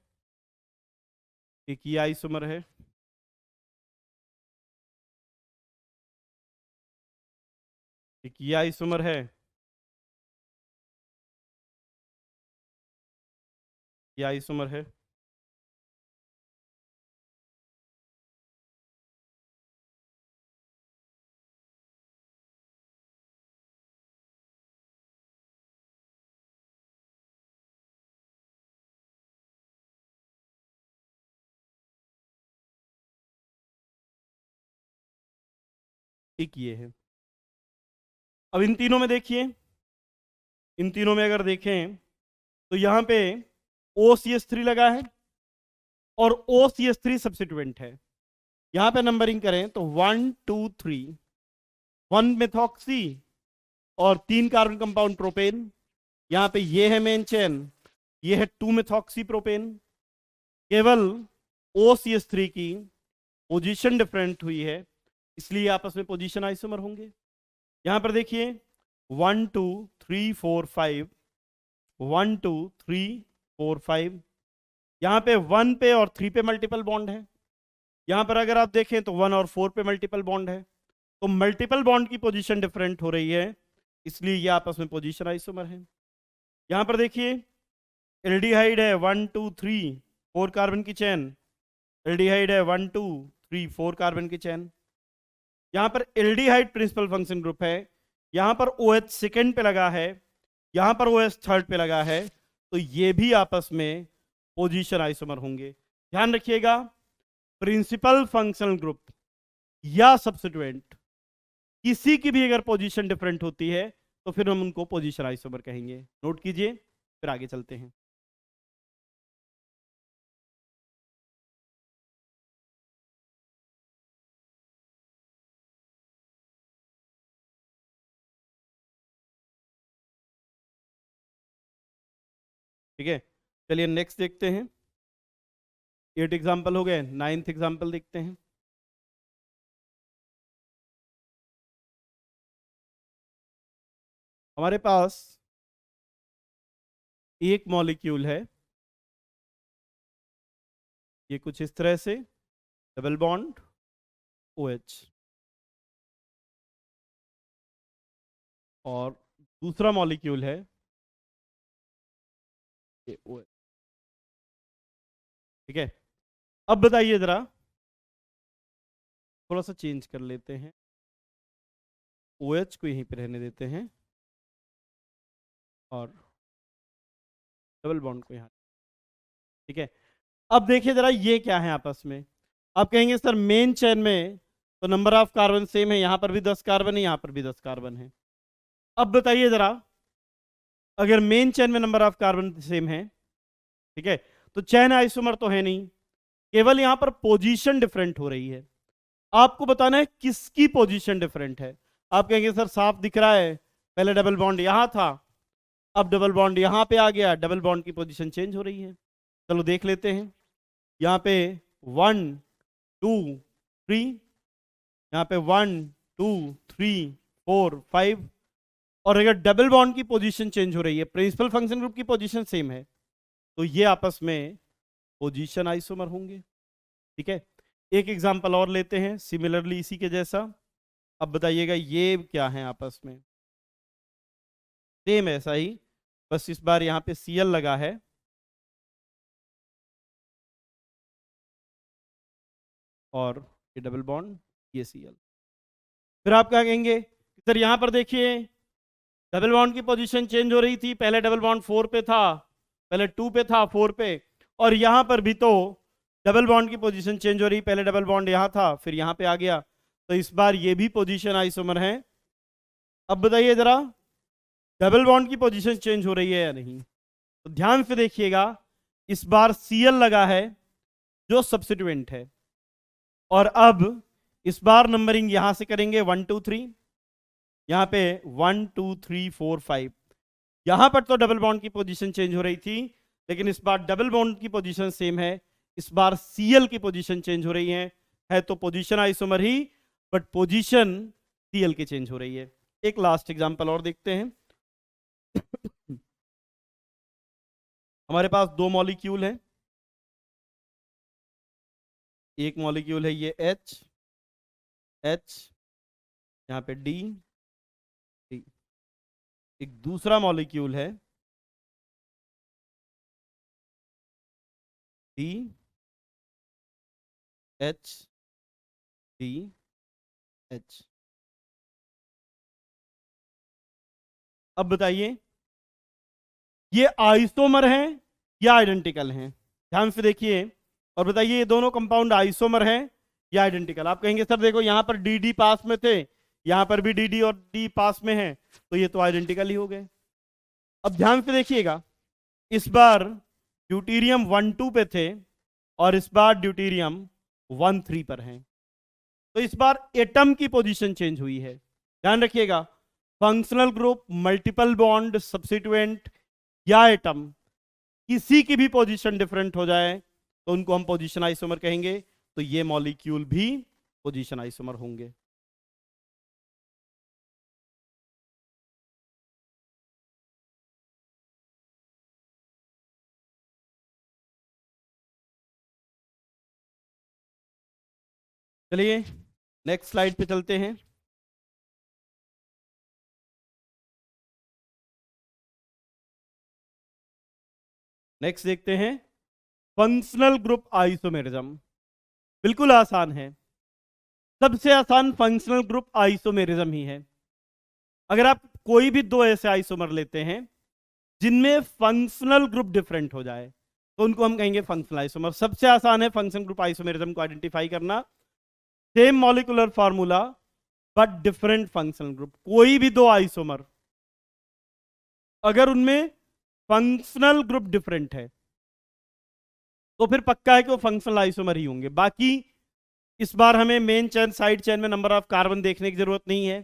A: एक ये आइसोमर है, एक ये आइसोमर है, ये आइसोमर है, एक ये है। अब इन तीनों में देखिए, इन तीनों में अगर देखें तो यहां पे OCH3 लगा है और OCH3 सब्स्टिट्यूएंट है। यहां पे नंबरिंग करें तो 1 2 3, 1 मेथॉक्सी और 3 कार्बन कंपाउंड प्रोपेन। यहां पे ये है मेन चेन, ये है 2 मेथॉक्सी प्रोपेन। केवल OCH3 की पोजीशन डिफरेंट हुई है, इसलिए आपस में पोजीशन आइसोमर होंगे। यहां पर देखिए 1 2 3 4 5, 1 2 3 4 5। यहां पे 1 पे और 3 पे मल्टीपल बॉन्ड है। यहां पर अगर आप देखें तो 1 और 4 पे मल्टीपल बॉन्ड है। तो मल्टीपल बॉन्ड की पोजीशन डिफरेंट हो रही है, इसलिए ये आपस में पोजीशन आइसोमर है। यहां पर देखिए एल्डिहाइड है 1 2 3 4 कार्बन की चेन, एल्डिहाइड है 1 2 3 4 कार्बन की चेन। यहां पर एल्डिहाइड प्रिंसिपल फंक्शन ग्रुप है, यहां पर OH सेकेंड पे लगा है, यहां पर OH थर्ड पे लगा है, तो ये भी आपस में पोजीशन आइसोमर होंगे। ध्यान रखिएगा, प्रिंसिपल फंक्शनल ग्रुप या सब्स्टिट्यूएंट किसी की भी अगर पोजीशन डिफरेंट होती है तो फिर हम उनको पोजीशन आइसोमर कहेंगे। नोट कीजिए, फिर आगे चलते हैं। ठीक है, चलिए नेक्स्ट देखते हैं। 8 एग्जाम्पल हो गए, 9th एग्जाम्पल देखते हैं। हमारे पास एक मॉलिक्यूल है, ये कुछ इस तरह से डबल बॉन्ड OH, और दूसरा मॉलिक्यूल है ये OH। ठीक है, अब बताइए जरा, थोड़ा सा चेंज कर लेते हैं, OH को यहीं पे रहने देते हैं और डबल बॉन्ड को यहाँ। ठीक है, अब देखिए जरा ये क्या है आपस में। आप कहेंगे सर मेन चेन में तो नंबर ऑफ कार्बन सेम है, यहां पर भी 10 कार्बन है, यहां पर भी 10 कार्बन है। अब बताइए जरा, अगर मेन चेन में नंबर ऑफ कार्बन सेम है, ठीक है, तो चेन आइसोमर तो है नहीं, केवल यहां पर पोजीशन डिफरेंट हो रही है। आपको बताना है किसकी पोजीशन डिफरेंट है। आप कहेंगे सर साफ दिख रहा है, पहले डबल बॉन्ड यहां था, अब डबल बॉन्ड यहां पे आ गया, डबल बॉन्ड की पोजीशन चेंज हो रही है। चलो देख लेते हैं। यहाँ पे 1 2 3, यहाँ पे 1 2 3 4 5, और अगर डबल बॉन्ड की पोजीशन चेंज हो रही है, प्रिंसिपल फंक्शन ग्रुप की पोजीशन सेम है, तो ये आपस में पोजीशन आइसोमर होंगे। ठीक है, एक एग्जांपल और लेते हैं सिमिलरली इसी के जैसा। अब बताइएगा ये क्या है आपस में। सेम ऐसा ही, बस इस बार यहाँ पे Cl लगा है और ये डबल बॉन्ड, ये Cl। फिर आप क्या कहेंगे सर, यहाँ पर देखिए डबल बॉन्ड की पोजीशन चेंज हो रही थी, पहले डबल बॉन्ड 4 पे था, पहले 2 पे था, 4 पे, और यहाँ पर भी तो डबल बॉन्ड की पोजीशन चेंज हो रही, पहले डबल बॉन्ड यहाँ था फिर यहाँ पे आ गया, तो इस बार ये भी पोजीशन आइसोमर है। अब बताइए जरा, डबल बॉन्ड की पोजीशन चेंज हो रही है या नहीं? तो ध्यान से देखिएगा, इस बार Cl लगा है जो सब्स्टिट्यूएंट है, और अब इस बार नंबरिंग यहां से करेंगे 1 2 3, यहां पे 1 2 3 4 5, यहां पर तो डबल बॉन्ड की पोजीशन चेंज हो रही थी, लेकिन इस बार डबल बॉन्ड की पोजीशन सेम है, इस बार Cl की पोजीशन चेंज हो रही है तो position isomer he, but position Cl की चेंज हो रही है। एक लास्ट एग्जांपल और देखते हैं। हमारे पास दो मॉलिक्यूल हैं, एक मॉलिक्यूल है ये H, यहाँ पे D, एक दूसरा मॉलिक्यूल है D, H, D, H। अब बताइए ये आइसोमर हैं या आइडेंटिकल हैं? ध्यान से देखिए और बताइए ये दोनों कंपाउंड आइसोमर हैं या आइडेंटिकल? आप कहेंगे सर देखो यहाँ पर डी डी पास में थे, यहाँ पर भी डी डी और डी पास में है, तो ये तो आइडेंटिकल ही हो गए। अब ध्यान से देखिएगा, इस बार ड्यूटीरियम 1 2 पे थे और इस बार ड्यूटीरियम 1 3 पर हैं, तो इस बार एटम की पोजीशन चेंज हुई है। ध्यान रखिएगा, functional group, multiple bond, substituent या एटम, किसी की भी पोजीशन डिफरेंट हो जाए तो उनको हम पोजीशन आइसोमर कहेंगे, तो ये मॉलिक्यूल भी पोजीशन आइसोमर होंगे। चलिए नेक्स्ट स्लाइड पे चलते हैं। नेक्स्ट देखते हैं फंक्शनल ग्रुप आइसोमेरिज्म। बिल्कुल आसान है, सबसे आसान फंक्शनल ग्रुप आइसोमेरिज्म ही है। अगर आप कोई भी दो ऐसे आइसोमर लेते हैं जिनमें फंक्शनल ग्रुप डिफरेंट हो जाए तो उनको हम कहेंगे फंक्शनल आइसोमर। सबसे आसान है फंक्शनल ग्रुप आइसोमेरिज्म को आइडेंटिफाई करना। Same molecular formula but different functional group. कोई भी दो आइसोमर अगर उनमें फंक्शनल ग्रुप डिफरेंट है तो फिर पक्का है कि वो फंक्शनल आइसोमर ही होंगे। बाकी इस बार हमें मेन चेन साइड चेन में नंबर ऑफ कार्बन देखने की जरूरत नहीं है,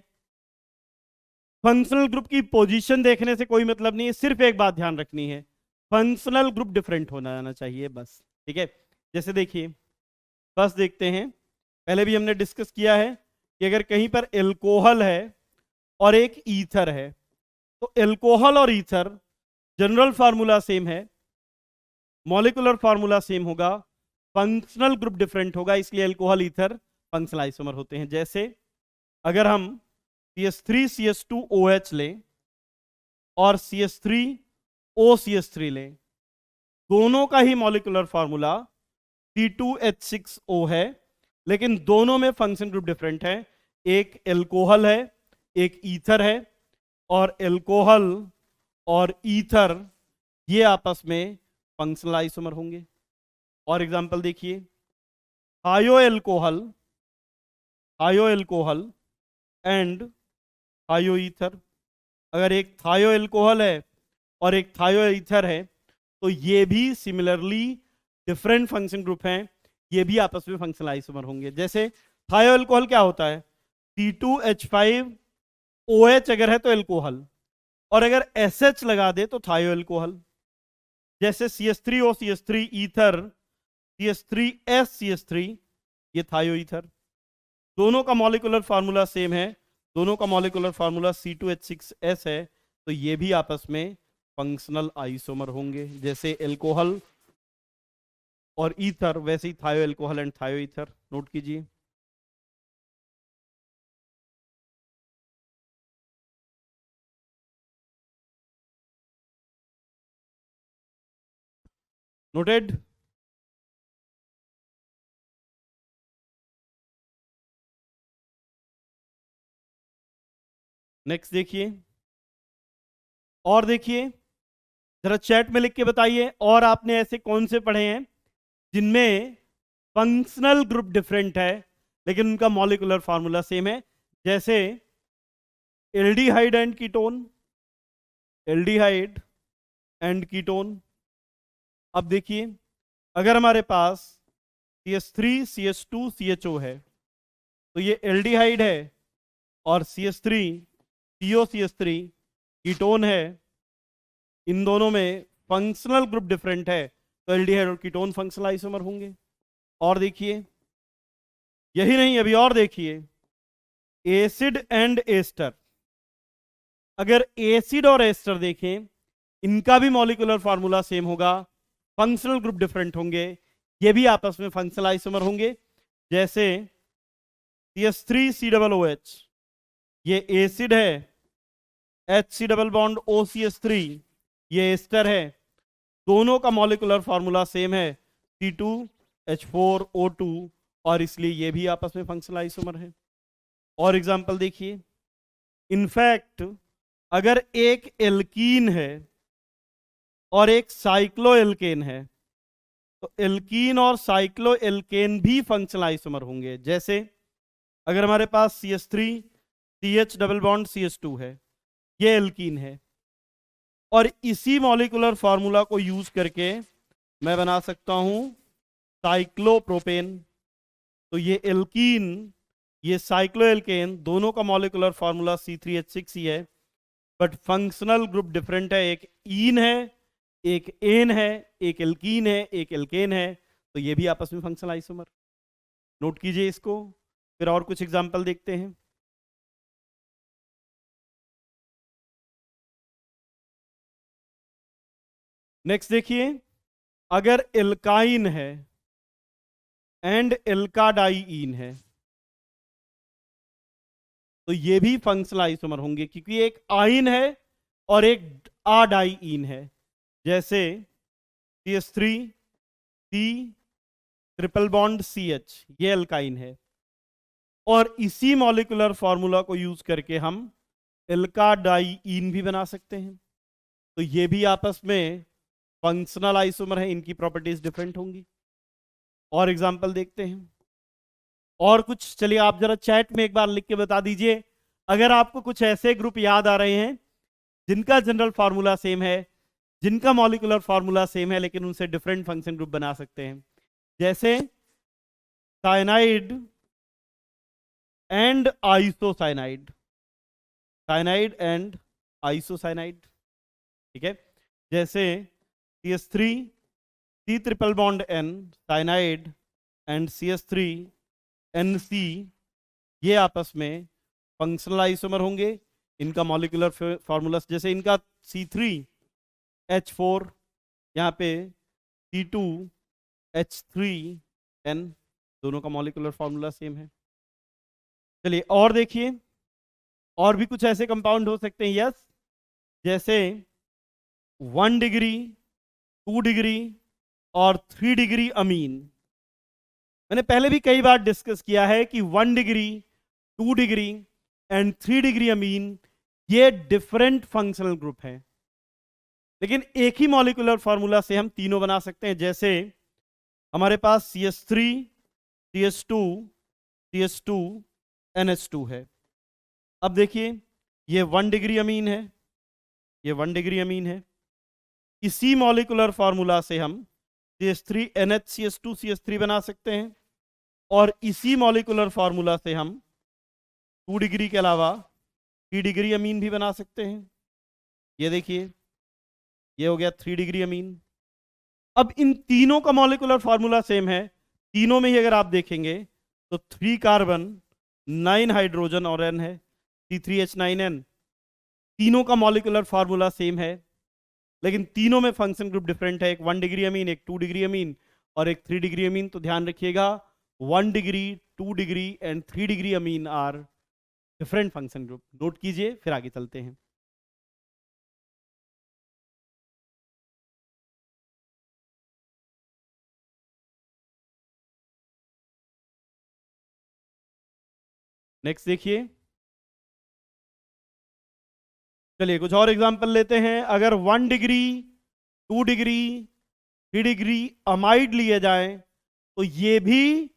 A: फंक्शनल ग्रुप की पोजीशन देखने से कोई मतलब नहीं है, सिर्फ एक बात ध्यान रखनी है, फंक्शनल ग्रुप डिफरेंट होना आना चाहिए बस। ठीक है, जैसे देखिए बस देखते हैं, पहले भी हमने डिस्कस किया है कि अगर कहीं पर एल्कोहल है और एक ईथर है तो एल्कोहल और ईथर जनरल फार्मूला सेम है, मॉलिक्यूलर फार्मूला सेम होगा, फंक्शनल ग्रुप डिफरेंट होगा, इसलिए एल्कोहल ईथर फंक्शनल आइसोमर होते हैं। जैसे अगर हम CH3CH2OH लें और CH3OCH3 लें, दोनों का ही मॉलिक्यूलर फार्मूला C2H6O है, लेकिन दोनों में फंक्शन ग्रुप डिफरेंट है। एक एल्कोहल है, एक ईथर है, और एल्कोहल और ईथर ये आपस में फंक्शनल आइसोमर होंगे। और एग्जांपल देखिए, थायो एल्कोहल एंड थायो ईथर। अगर एक थायो एल्कोहल है और एक थायो ईथर है तो ये भी सिमिलरली डिफरेंट फंक्शन ग्रुप हैं, ये भी आपस में फंक्शनल आइसोमर होंगे। जैसे थायो एल्कोहल क्या होता है, C2H5OH अगर है तो एल्कोहल, और अगर SH लगा दे तो थायो एल्कोहल। जैसे CH3OCH3 ईथर, CH3SCH3 ये थायो ईथर। दोनों का मॉलिक्यूलर फार्मूला सेम है, दोनों का मॉलिक्यूलर फार्मूला C2H6S है, तो ये भी आपस में फंक्शनल आइसोमर होंगे। जैसे एल्कोहल और ईथर वैसे ही थायो एल्कोहल एंड थायो ईथर, नोट कीजिए। नोटेड। नेक्स्ट देखिए, और देखिए, जरा चैट में लिख के बताइए, और आपने ऐसे कौन से पढ़े हैं जिनमें फंक्शनल ग्रुप डिफरेंट है लेकिन उनका मॉलिक्यूलर फार्मूला सेम है। जैसे aldehyde and ketone, aldehyde and ketone. अब देखिए, अगर हमारे पास CH3 CH2 CHO है, तो ये एल्डिहाइड है, और CH3 COCH3 कीटोन है। इन दोनों में फंक्शनल ग्रुप डिफरेंट है, तो एल्डिहाइड और कीटोन फंक्शनल आइसोमर होंगे। और देखिए, यही नहीं, अभी और देखिए, एसिड एंड एस्टर। अगर एसिड और एस्टर देखें, इनका भी मॉलिक्यूलर फार्मूला सेम होगा, फंक्शनल ग्रुप डिफरेंट होंगे, ये भी आपस में फंक्शनल आइसोमर होंगे। जैसे CH3COOH, ये एसिड है, HC डबल बॉन्ड OCH3 ये एस्टर है, दोनों का मॉलिक्यूलर फार्मूला सेम है, C2H4O2, और इसलिए ये भी आपस में फंक्शनल आइसोमर है। और एग्जांपल देखिए, इनफैक्ट अगर एक एल्कीन है और एक साइक्लो एल्केन है, तो एल्कीन और साइक्लो एल्केन भी फंक्शनल आइसोमर होंगे। जैसे अगर हमारे पास CH3 CH double bond CH2 है, ये एल्कीन है, और इसी मॉलिक्यूलर फार्मूला को यूज करके मैं बना सकता हूं साइक्लोप्रोपेन। तो ये एल्कीन, ये साइक्लोएल्केन, दोनों का मॉलिक्यूलर फार्मूला C3H6 ही है, बट फंक्शनल ग्रुप डिफरेंट है, एक ईन है, एक एन है, एक एल्कीन है, एक एल्केन है, तो ये भी आपस में फंक्शनल आइसोमर। नोट कीजिए इसको, फिर और कुछ एग्जांपल देखते हैं। नेक्स्ट देखिए, अगर एल्काइन है एंड एल्काडाइईन है, तो ये भी फंक्शनल आइसोमर होंगे, क्योंकि एक आइन है और एक आडाइईन है। जैसे CH3 C triple bond CH, ये एल्काइन है, और इसी मॉलिक्यूलर फार्मूला को यूज करके हम एल्काडाइईन भी बना सकते हैं, तो ये भी आपस में फंक्शनल आइसोमर है, इनकी प्रॉपर्टीज डिफरेंट होंगी। और एग्जांपल देखते हैं, और कुछ, चलिए आप जरा चैट में एक बार लिख के बता दीजिए, अगर आपको कुछ ऐसे ग्रुप याद आ रहे हैं जिनका जनरल फार्मूला सेम है, जिनका मॉलिक्यूलर फार्मूला सेम है, लेकिन उनसे डिफरेंट फंक्शन ग्रुप बना सकते हैं। जैसे cyanide and isocyanide, cyanide and isocyanide, ठीक है। जैसे CH3 C triple bond N cyanide and CH3 NC, ये आपस में फंक्शनल आइसोमर होंगे, इनका मॉलिक्यूलर फार्मूला, जैसे इनका C3H4, यहाँ पे C2H3N, दोनों का मॉलिक्यूलर फार्मूला सेम है। चलिए और देखिए, और भी कुछ ऐसे कंपाउंड हो सकते हैं, यस, जैसे 1 डिग्री, 2 डिग्री और 3 डिग्री अमीन। मैंने पहले भी कई बार डिस्कस किया है कि 1 डिग्री, 2 डिग्री एंड 3 डिग्री अमीन ये डिफरेंट फंक्शनल ग्रुप हैं, लेकिन एक ही मॉलिक्यूलर फार्मूला से हम तीनों बना सकते हैं। जैसे हमारे पास CH3 CH2 CH2 NH2 है। अब देखिए, ये 1 डिग्री अमीन है, ये 1 डिग्री अमीन है, इसी मॉलिक्यूलर फार्मूला से हम CH3 NH CH2 बना सकते हैं, और इसी मॉलिक्यूलर फार्मूला से हम 2 डिग्री के अलावा 3 डिग्री अमीन भी बना सकते हैं। ये देखिए, ये हो गया 3 डिग्री अमीन। अब इन तीनों का मॉलिक्यूलर फार्मूला सेम है, तीनों में ही अगर आप देखेंगे तो 3 कार्बन 9 हाइड्रोजन और N है, C3H9N, तीनों का मॉलिक्यूलर फार्मूला सेम है, लेकिन तीनों में फंक्शन ग्रुप डिफरेंट है, एक 1 डिग्री अमीन, एक 2 डिग्री अमीन और एक 3 डिग्री अमीन। तो ध्यान रखिएगा, 1 degree, 2 degree and 3 degree amine are different function group. Note कीजिए, फिर आगे चलते हैं। नेक्स्ट देखिए, चलिए कुछ और एग्जांपल लेते हैं। अगर 1 डिग्री, 2 डिग्री, 3 डिग्री अमाइड लिए जाएं तो ये भी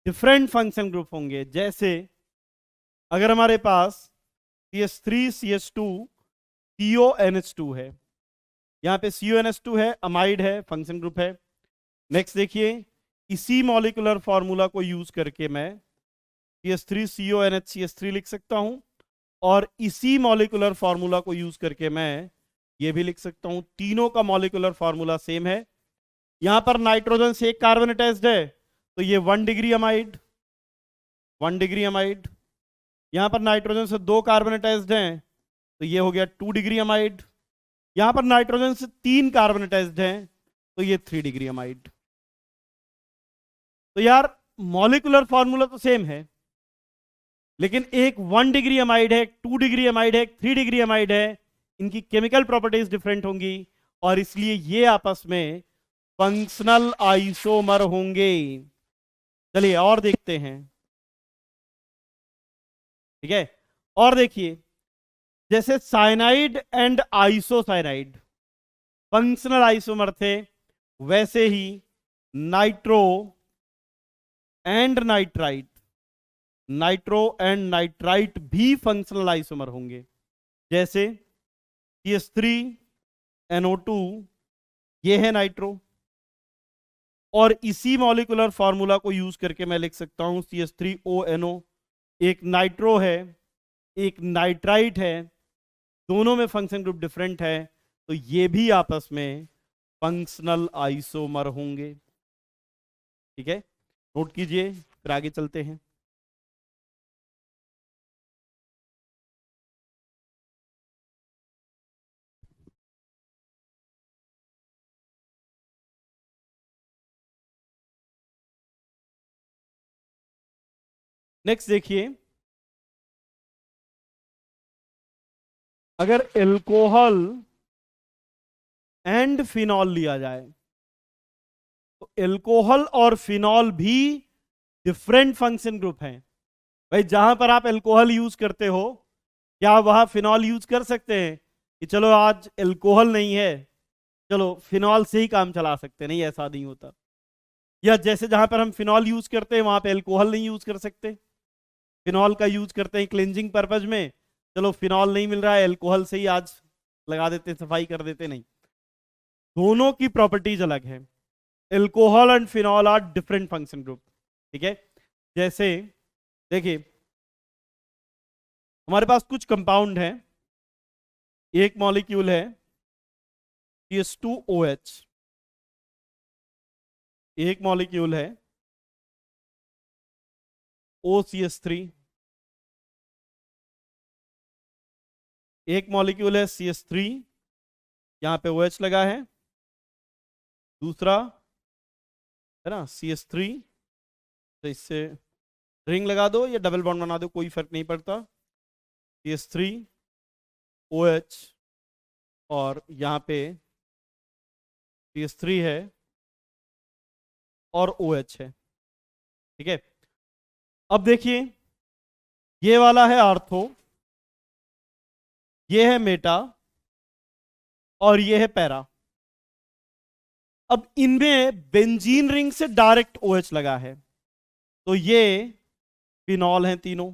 A: डिफरेंट फंक्शन ग्रुप होंगे। जैसे अगर हमारे पास CH3 CH2 CONH2 है, यहां पे CONH2 है, अमाइड है, फंक्शन ग्रुप है। नेक्स्ट देखिए, इसी मॉलिक्यूलर फॉर्मूला को यूज करके मैं CH3 CONH CH3 लिख सकता हूं, और इसी मॉलिक्यूलर फॉर्मूला को यूज करके मैं ये भी लिख सकता हूं। तीनों का मॉलिक्यूलर फॉर्मूला सेम है। यहां पर नाइट्रोजन से एक कार्बन अटैच्ड है तो ये 1 डिग्री अमाइड, 1 डिग्री अमाइड। यहां पर नाइट्रोजन से 2 कार्बन अटैच्ड हैं तो ये हो गया 2 डिग्री अमाइड। यहां पर नाइट्रोजन से 3 कार्बन अटैच्ड हैं तो ये 3 डिग्री अमाइड। तो यार मॉलिक्यूलर फॉर्मूला तो सेम है, लेकिन एक 1 डिग्री अमाइड है, एक 2 डिग्री अमाइड है, एक 3 डिग्री अमाइड है। इनकी केमिकल प्रॉपर्टीज डिफरेंट होंगी और इसलिए ये आपस में फंक्शनल आइसोमर होंगे। चलिए और देखते हैं, ठीक है। और देखिए, जैसे cyanide and isocyanide functional isomer थे, वैसे ही nitro and nitrite, nitro and nitrite भी फंक्शनल आइसोमर होंगे। जैसे CH3NO2 ये है नाइट्रो, और इसी मॉलिक्यूलर फॉर्मूला को यूज करके मैं लिख सकता हूं CH3ONO, एक नाइट्रो है, एक नाइट्राइट है, दोनों में फंक्शन ग्रुप डिफरेंट है, तो ये भी आपस में फंक्शनल आइसोमर होंगे। ठीक है, नोट कीजिए, फिर आगे चलते हैं। नेक्स्ट देखिए, अगर एल्कोहल एंड फिनॉल लिया जाए तो एल्कोहल और फिनॉल भी डिफरेंट फंक्शन ग्रुप हैं। भाई जहां पर आप एल्कोहल यूज करते हो, क्या वहां फिनॉल यूज कर सकते हैं कि चलो आज एल्कोहल नहीं है, चलो फिनॉल से ही काम चला सकते? नहीं, ऐसा नहीं होता। या जैसे जहां पर हम फिनॉल यूज करते हैं वहां पे एल्कोहल नहीं यूज कर सकते, फिनॉल का यूज करते हैं क्लेंजिंग पर्पज में, चलो फिनॉल नहीं मिल रहा है, एल्कोहल से ही आज लगा देते, सफाई कर देते। नहीं, दोनों की प्रॉपर्टीज अलग है। Alcohol and phenol are different function group. ठीक है, जैसे देखिए हमारे पास कुछ कंपाउंड है, एक मॉलिक्यूल है CH2OH, एक मॉलिक्यूल है OCH3, एक मॉलिक्यूल है CH3, यहां पे OH लगा है, दूसरा है ना CH3, तो इससे रिंग लगा दो या डबल बॉन्ड बना दो, कोई फर्क नहीं पड़ता। CH3OH और यहां पे CH3 है और OH है। ठीक है, अब देखिए ये वाला है आर्थो, ये है मेटा और ये है पैरा। अब इनमें बेंजीन रिंग से डायरेक्ट OH लगा है, तो ये फिनॉल हैं तीनों,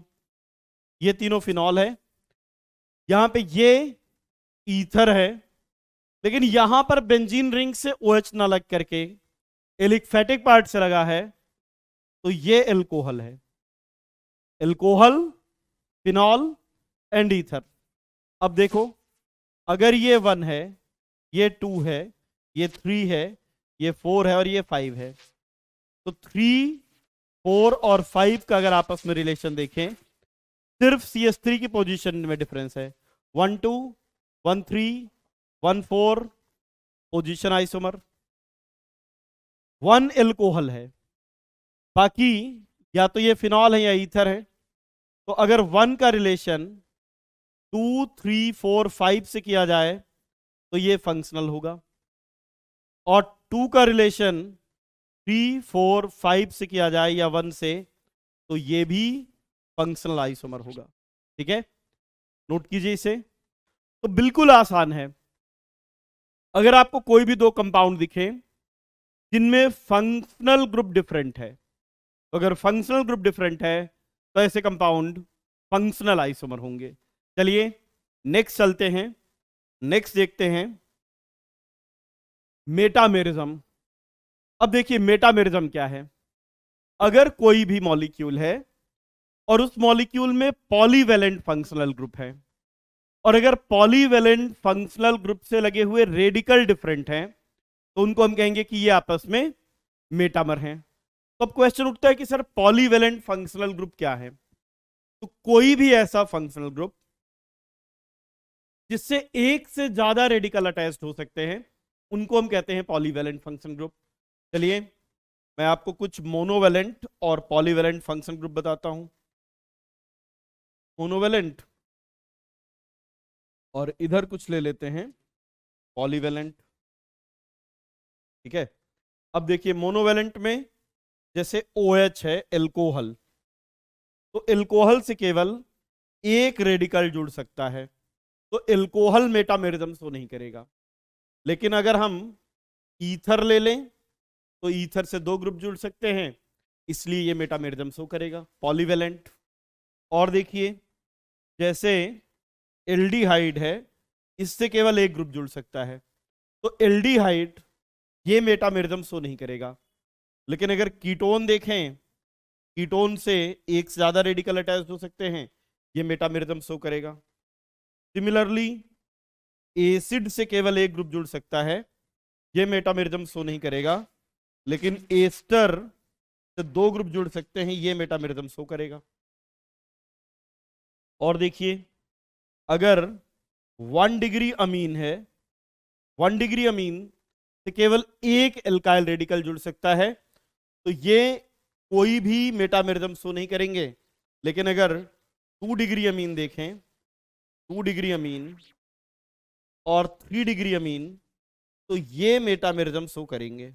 A: ये तीनों फिनॉल है। यहां पे ये ईथर है, लेकिन यहां पर बेंजीन रिंग से OH ना लग करके एलिफेटिक पार्ट से लगा है, तो ये एल्कोहल है। Alcohol, phenol and ether. अब देखो, अगर ये 1 है, ये 2 है, ये 3 है, ये 4 है और ये 5 है, तो 3, 4 और 5 का अगर आपस में रिलेशन देखें, सिर्फ CH3 की पोजीशन में डिफरेंस है। 1 2, 1 3, 1 4 पोजीशन आइसोमर। 1 एल्कोहल है, बाकी या तो ये फिनॉल है या ईथर है। तो अगर 1 का रिलेशन 2, 3, 4, 5 से किया जाए तो ये फंक्शनल होगा, और 2 का रिलेशन 3, 4, 5 से किया जाए या 1 से, तो ये भी फंक्शनल आइसोमर होगा। ठीक है, नोट कीजिए इसे। तो बिल्कुल आसान है। अगर आपको कोई भी दो कंपाउंड दिखे जिनमें फंक्शनल ग्रुप डिफरेंट है, तो अगर फंक्शनल ग्रुप डिफरेंट है तो ऐसे कंपाउंड फंक्शनल आइसोमर होंगे। चलिए नेक्स्ट चलते हैं। नेक्स्ट देखते हैं मेटामेरिज्म। अब देखिए मेटामेरिज्म क्या है। अगर कोई भी मॉलिक्यूल है और उस मॉलिक्यूल में पॉलीवेलेंट फंक्शनल ग्रुप है, और अगर पॉलीवेलेंट फंक्शनल ग्रुप से लगे हुए रेडिकल डिफरेंट हैं, तो उनको हम कहेंगे कि ये आपस में मेटामर हैं। तो अब क्वेश्चन उठता है कि सर पॉलीवेलेंट फंक्शनल ग्रुप क्या है। तो कोई भी ऐसा फंक्शनल ग्रुप जिससे एक से ज्यादा रेडिकल अटैच्ड हो सकते हैं, उनको हम कहते हैं पॉलीवेलेंट फंक्शन ग्रुप। चलिए मैं आपको कुछ मोनोवेलेंट और पॉलीवेलेंट फंक्शन ग्रुप बताता हूं। मोनोवेलेंट, और इधर कुछ ले लेते हैं पॉलीवेलेंट। ठीक है, अब देखिए मोनोवेलेंट में जैसे OH है एल्कोहल, तो एल्कोहल से केवल एक रेडिकल जुड़ सकता है, तो एल्कोहल मेटामेरिज्म शो नहीं करेगा। लेकिन अगर हम ईथर ले लें तो ईथर से दो ग्रुप जुड़ सकते हैं, इसलिए ये मेटामेरिज्म शो करेगा, पॉलीवेलेंट। और देखिए जैसे एल्डिहाइड है, इससे केवल एक ग्रुप जुड़ सकता है, तो एल्डिहाइड ये मेटामेरिज्म शो नहीं करेगा। लेकिन अगर कीटोन देखें, कीटोन से एक से ज्यादा रेडिकल अटैच हो सकते हैं, ये मेटामेरिज्म शो करेगा। सिमिलरली एसिड से केवल एक ग्रुप जुड़ सकता है, ये मेटामेरिज्म शो नहीं करेगा। लेकिन एस्टर से दो ग्रुप जुड़ सकते हैं, ये मेटामेरिज्म शो करेगा। और देखिए अगर 1 डिग्री अमीन है, 1 डिग्री अमीन से केवल एक एल्काइल रेडिकल जुड़ सकता है, तो ये कोई भी मेटामेरिज्म शो नहीं करेंगे। लेकिन अगर 2 डिग्री अमीन देखें, 2 डिग्री अमीन और 3 डिग्री अमीन, तो ये मेटामेरिज्म शो करेंगे।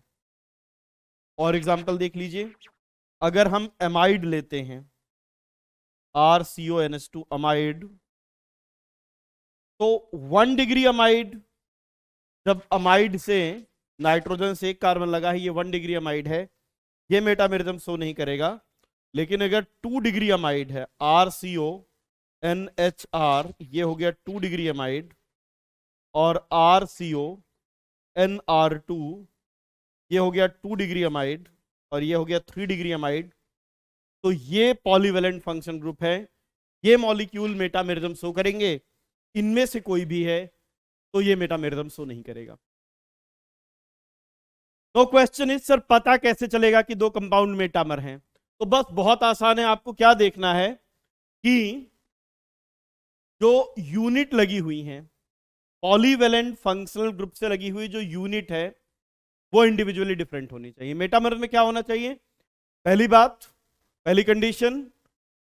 A: और एग्जांपल देख लीजिए, अगर हम एमाइड लेते हैं, RCONH2 अमाइड, तो 1 डिग्री अमाइड, जब अमाइड से नाइट्रोजन से एक कार्बन लगा है, ये 1 डिग्री अमाइड है, ये मेटामेरिज्म शो नहीं करेगा। लेकिन अगर 2 डिग्री अमाइड है, RCONHR, ये हो गया 2 डिग्री अमाइड, और RCONR2, ये हो गया 2 डिग्री अमाइड, और ये हो गया 3 डिग्री अमाइड, तो ये पॉलीवेलेंट फंक्शन ग्रुप है। ये मॉलिक्यूल मेटामेरिज्म शो करेंगे। इनमें से कोई भी है तो ये मेटामेरिज्म शो नहीं करेगा। तो क्वेश्चन इज सर पता कैसे चलेगा कि दो कंपाउंड मेटामर हैं। तो बस बहुत आसान है, आपको क्या देखना है कि जो यूनिट लगी हुई है, पॉलीवेलेंट फंक्शनल ग्रुप से लगी हुई जो यूनिट है, वो इंडिविजुअली डिफरेंट होनी चाहिए। मेटामर में क्या होना चाहिए, पहली बात, पहली condition,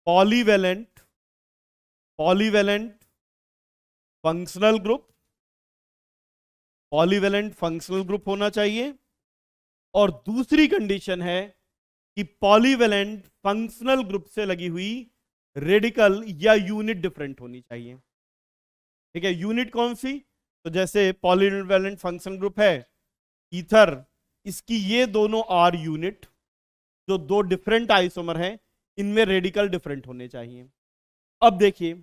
A: polyvalent polyvalent functional group, polyvalent functional group होना चाहिए। और दूसरी कंडीशन है कि पॉलीवेलेंट फंक्शनल ग्रुप से लगी हुई रेडिकल या यूनिट डिफरेंट होनी चाहिए। ठीक है, यूनिट कौन सी, तो जैसे पॉलीवेलेंट फंक्शनल ग्रुप है ईथर, इसकी ये दोनों आर यूनिट जो दो डिफरेंट आइसोमर हैं, इनमें रेडिकल डिफरेंट होने चाहिए। अब देखिए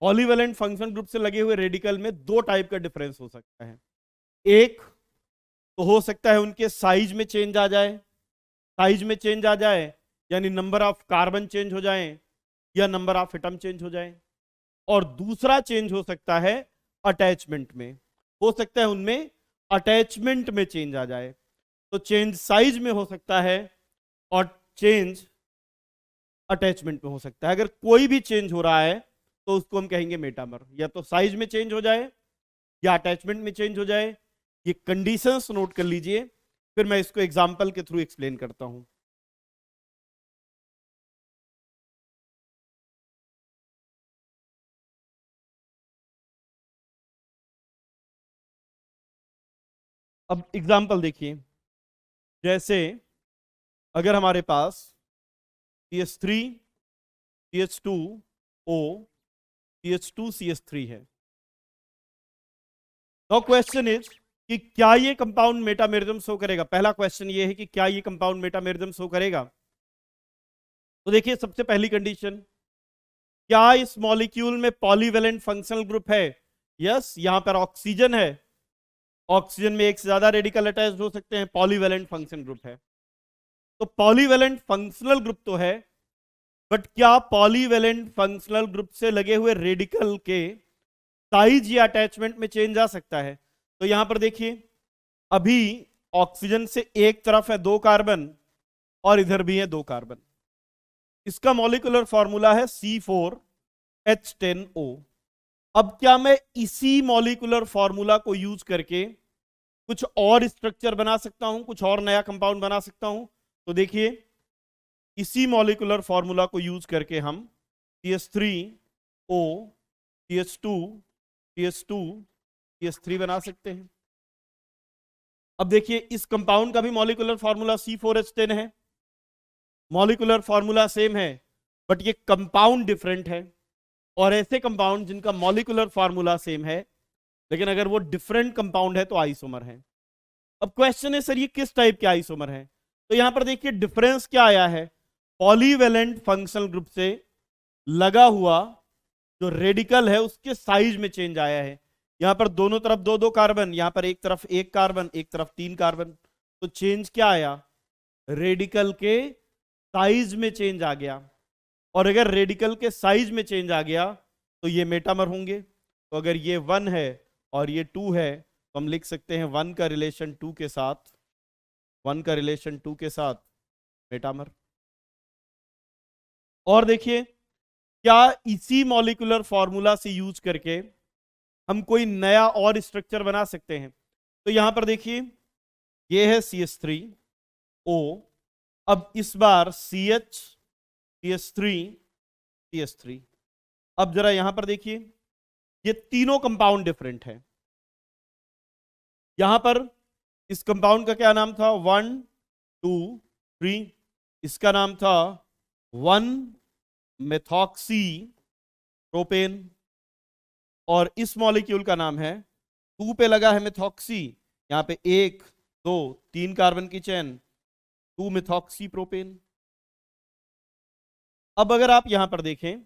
A: पॉलीवेलेंट फंक्शन ग्रुप से लगे हुए रेडिकल में दो टाइप का डिफरेंस हो सकता है। एक तो हो सकता है उनके साइज में चेंज आ जाए, साइज में चेंज आ जाए यानी नंबर ऑफ कार्बन चेंज हो जाए या नंबर ऑफ एटम चेंज हो जाए। और दूसरा चेंज हो सकता है अटैचमेंट में, हो सकता है उनमें अटैचमेंट में चेंज आ जाए। तो चेंज साइज में हो सकता है और चेंज अटैचमेंट में हो सकता है। अगर कोई भी चेंज हो रहा है तो उसको हम कहेंगे मेटामर, या तो साइज में चेंज हो जाए या अटैचमेंट में चेंज हो जाए। ये कंडीशंस नोट कर लीजिए, फिर मैं इसको एग्जांपल के थ्रू एक्सप्लेन करता हूं। अब एग्जांपल देखिए, जैसे अगर हमारे पास CH3 CH2O CH2CH3 है। तो क्वेश्चन इज कि क्या ये कंपाउंड मेटामेरिज्म शो करेगा। पहला क्वेश्चन ये है कि क्या ये कंपाउंड मेटामेरिज्म शो करेगा। तो देखिए सबसे पहली कंडीशन, क्या इस मॉलिक्यूल में पॉलीवेलेंट फंक्शनल ग्रुप है। यस, यहां पर ऑक्सीजन है, ऑक्सीजन में एक से ज्यादा रेडिकल अटैच हो सकते हैं, पॉलीवेलेंट फंक्शन ग्रुप है। तो पॉलीवेलेंट फंक्शनल ग्रुप तो है, बट क्या पॉलीवेलेंट फंक्शनल ग्रुप से लगे हुए रेडिकल के साइज या अटैचमेंट में चेंज आ सकता है। तो यहां पर देखिए, अभी ऑक्सीजन से एक तरफ है 2 कार्बन और इधर भी है 2 कार्बन। इसका मॉलिक्यूलर फॉर्मूला है C4H10O। अब क्या मैं इसी मॉलिक्यूलर फॉर्मूला को यूज करके कुछ और स्ट्रक्चर बना सकता हूं, कुछ और नया कंपाउंड बना सकता हूं। तो देखिए, इसी मॉलिक्यूलर फॉर्मूला को यूज करके हम CH3O CH2 CH2 CH3 बना सकते हैं। अब देखिए, इस कंपाउंड का भी मॉलिक्यूलर फॉर्मूला C4H10 है, मॉलिक्यूलर फॉर्मूला सेम है, बट ये कंपाउंड डिफरेंट है। और ऐसे कंपाउंड जिनका मॉलिक्यूलर फॉर्मूला सेम है लेकिन अगर वो डिफरेंट कंपाउंड है तो आइसोमर है। अब क्वेश्चन है सर ये किस टाइप के आइसोमर है। तो यहां पर देखिए डिफरेंस क्या आया है, पॉलीवेलेंट फंक्शनल ग्रुप से लगा हुआ जो रेडिकल है उसके साइज में चेंज आया है। यहां पर दोनों तरफ 2-2 कार्बन, यहां पर एक तरफ 1 कार्बन, एक तरफ 3 कार्बन। तो चेंज क्या आया, रेडिकल के साइज में चेंज आ गया। और अगर रेडिकल के साइज में चेंज आ गया तो ये मेटामर होंगे। तो अगर ये 1 है और ये 2 है तो हम लिख सकते हैं 1 का रिलेशन 2 के साथ, 1 का रिलेशन 2 के साथ मेटामर। और देखिए, क्या इसी मॉलिक्यूलर फॉर्मूला से यूज करके हम कोई नया और स्ट्रक्चर बना सकते हैं। तो यहां पर देखिए, ये है CH3O, अब इस बार CH CH3 CH3। अब जरा यहां पर देखिए, ये तीनों कंपाउंड डिफरेंट है। यहां पर इस कंपाउंड का क्या नाम था, 1 2 3, इसका नाम था 1 मेथॉक्सी प्रोपेन। और इस मॉलिक्यूल का नाम है, 2 पे लगा है मेथॉक्सी, यहां पे 1 2 3 कार्बन की चेन, 2 मेथॉक्सी प्रोपेन। अब अगर आप यहां पर देखें,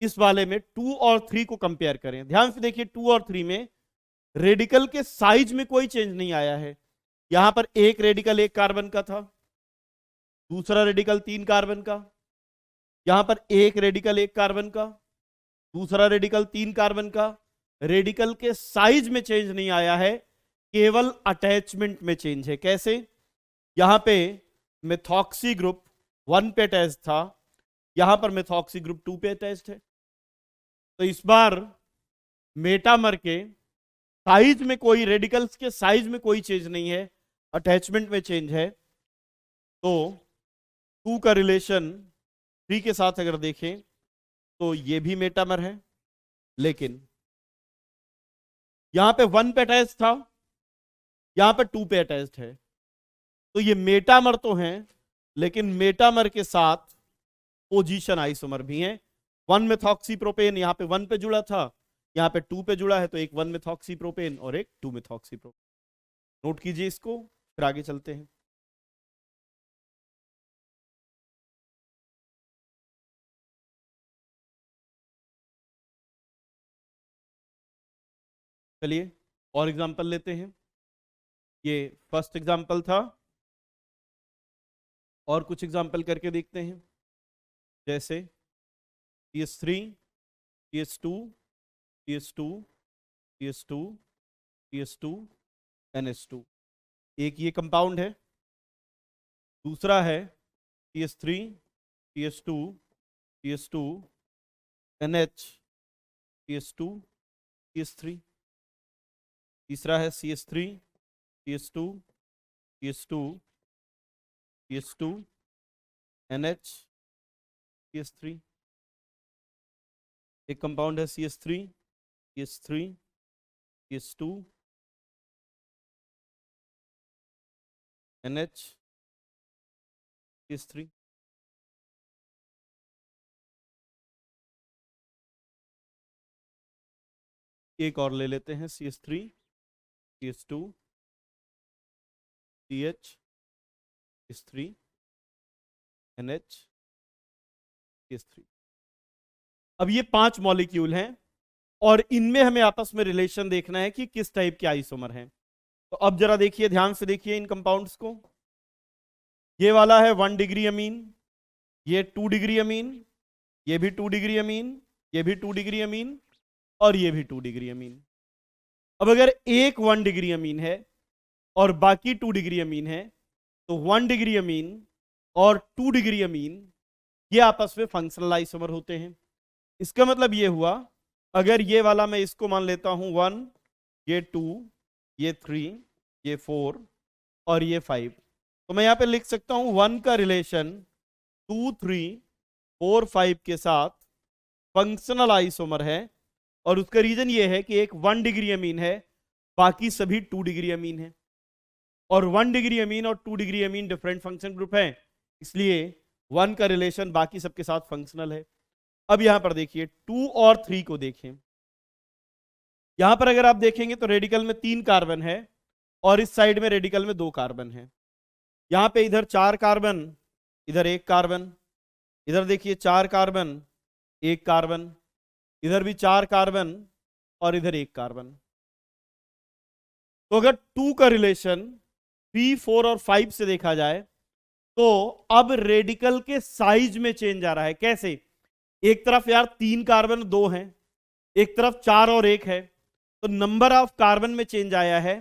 A: इस वाले में 2 और 3 को कंपेयर करें, ध्यान से देखिए 2 और 3 में रेडिकल के साइज में कोई चेंज नहीं आया है। यहां पर एक रेडिकल 1 कार्बन का था, दूसरा रेडिकल 3 कार्बन का, यहां पर एक रेडिकल 1 कार्बन का, दूसरा रेडिकल 3 कार्बन का। रेडिकल के साइज में चेंज नहीं आया है, केवल अटैचमेंट में चेंज है। कैसे, यहां पे मेथॉक्सी ग्रुप 1 पे अटैच था, यहां पर मेथॉक्सी ग्रुप 2 पे अटैच्ड है। तो इस बार मेटामर के साइज में कोई, रेडिकल्स के साइज में कोई चेंज नहीं है, अटैचमेंट में चेंज है। तो 2 का रिलेशन 3 के साथ अगर देखें तो ये भी मेटामर है, लेकिन यहां पे 1 पे अटैच था, यहां पे 2 पे अटैच्ड है। तो ये मेटामर तो हैं, लेकिन मेटामर के साथ पोजीशन आइसोमर भी हैं। 1 मेथॉक्सी प्रोपेन यहां पे 1 पे जुड़ा था, यहां पे 2 पे जुड़ा है, तो एक 1 मेथॉक्सी प्रोपेन और एक 2 मेथॉक्सी प्रोपेन। नोट कीजिए इसको, फिर आगे चलते हैं। चलिए और एग्जांपल लेते हैं। ये फर्स्ट एग्जांपल था, और कुछ एग्जांपल करके देखते हैं। जैसे CH3 CH2 CH2 CH2 CH2 NH2, एक ये कंपाउंड है। दूसरा है CH3 CH2 CH2 NH CH2 CH3। तीसरा है CH3 CH2 CH2 CH2 NH CH3। एक कंपाउंड है CH3 CH3 CH2 NH CH3। एक और ले लेते हैं, CH3 CH2 CH CH3 NH CH3। अब ये 5 मॉलिक्यूल हैं और इनमें हमें आपस में रिलेशन देखना है कि किस टाइप के आइसोमर हैं। तो अब जरा देखिए, ध्यान से देखिए इन कंपाउंड्स को। ये वाला है 1 डिग्री अमीन, ये 2 डिग्री अमीन, ये भी 2 डिग्री अमीन, ये भी 2 डिग्री अमीन, और ये भी 2 डिग्री अमीन। अब अगर एक 1 डिग्री अमीन है और बाकी 2 डिग्री अमीन है, तो 1 डिग्री अमीन और 2 डिग्री अमीन ये आपस में फंक्शनल आइसोमर होते हैं। इसका मतलब ये हुआ, अगर ये वाला मैं इसको मान लेता हूं 1, ये 2, ये 3, ये 4 और ये 5, तो मैं यहां पे लिख सकता हूं 1 का रिलेशन 2, 3, 4, 5 के साथ फंक्शनल आइसोमर है। और उसका रीजन ये है कि एक 1 डिग्री अमीन है, बाकी सभी 2 डिग्री अमीन है, और 1 डिग्री अमीन और 2 degree amine different function group है, इसलिए 1 का रिलेशन बाकी सबके साथ फंक्शनल है। अब यहां पर देखिए 2 और 3 को देखें। यहां पर अगर आप देखेंगे तो रेडिकल में 3 कार्बन है और इस साइड में रेडिकल में 2 कार्बन है। यहां पे इधर 4 कार्बन, इधर 1 कार्बन, इधर देखिए 4 कार्बन, 1 कार्बन, इधर भी 4 कार्बन और इधर 1 कार्बन। तो अगर 2 का रिलेशन 3, 4 और 5 से देखा जाए तो अब रेडिकल के साइज में चेंज आ रहा है। कैसे? एक तरफ यार 3 कार्बन 2 हैं, एक तरफ 4 और 1 है, तो नंबर ऑफ कार्बन में चेंज आया है,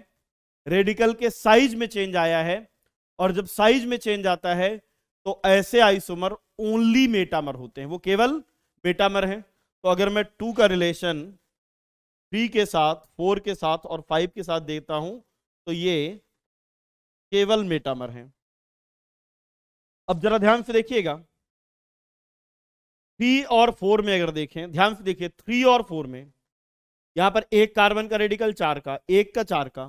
A: रेडिकल के साइज में चेंज आया है। और जब साइज में चेंज आता है तो ऐसे आइसोमर ओनली मेटामर होते हैं, वो केवल मेटामर हैं। तो अगर मैं 2 का रिलेशन 3 के साथ, 4 के साथ और 5 के साथ देता हूं तो ये केवल मेटामर हैं। अब जरा ध्यान से देखिएगा, 3 और 4 में अगर देखें, ध्यान से देखिए 3 और 4 में यहां पर 1 कार्बन का रेडिकल 4 का, 1 का 4 का,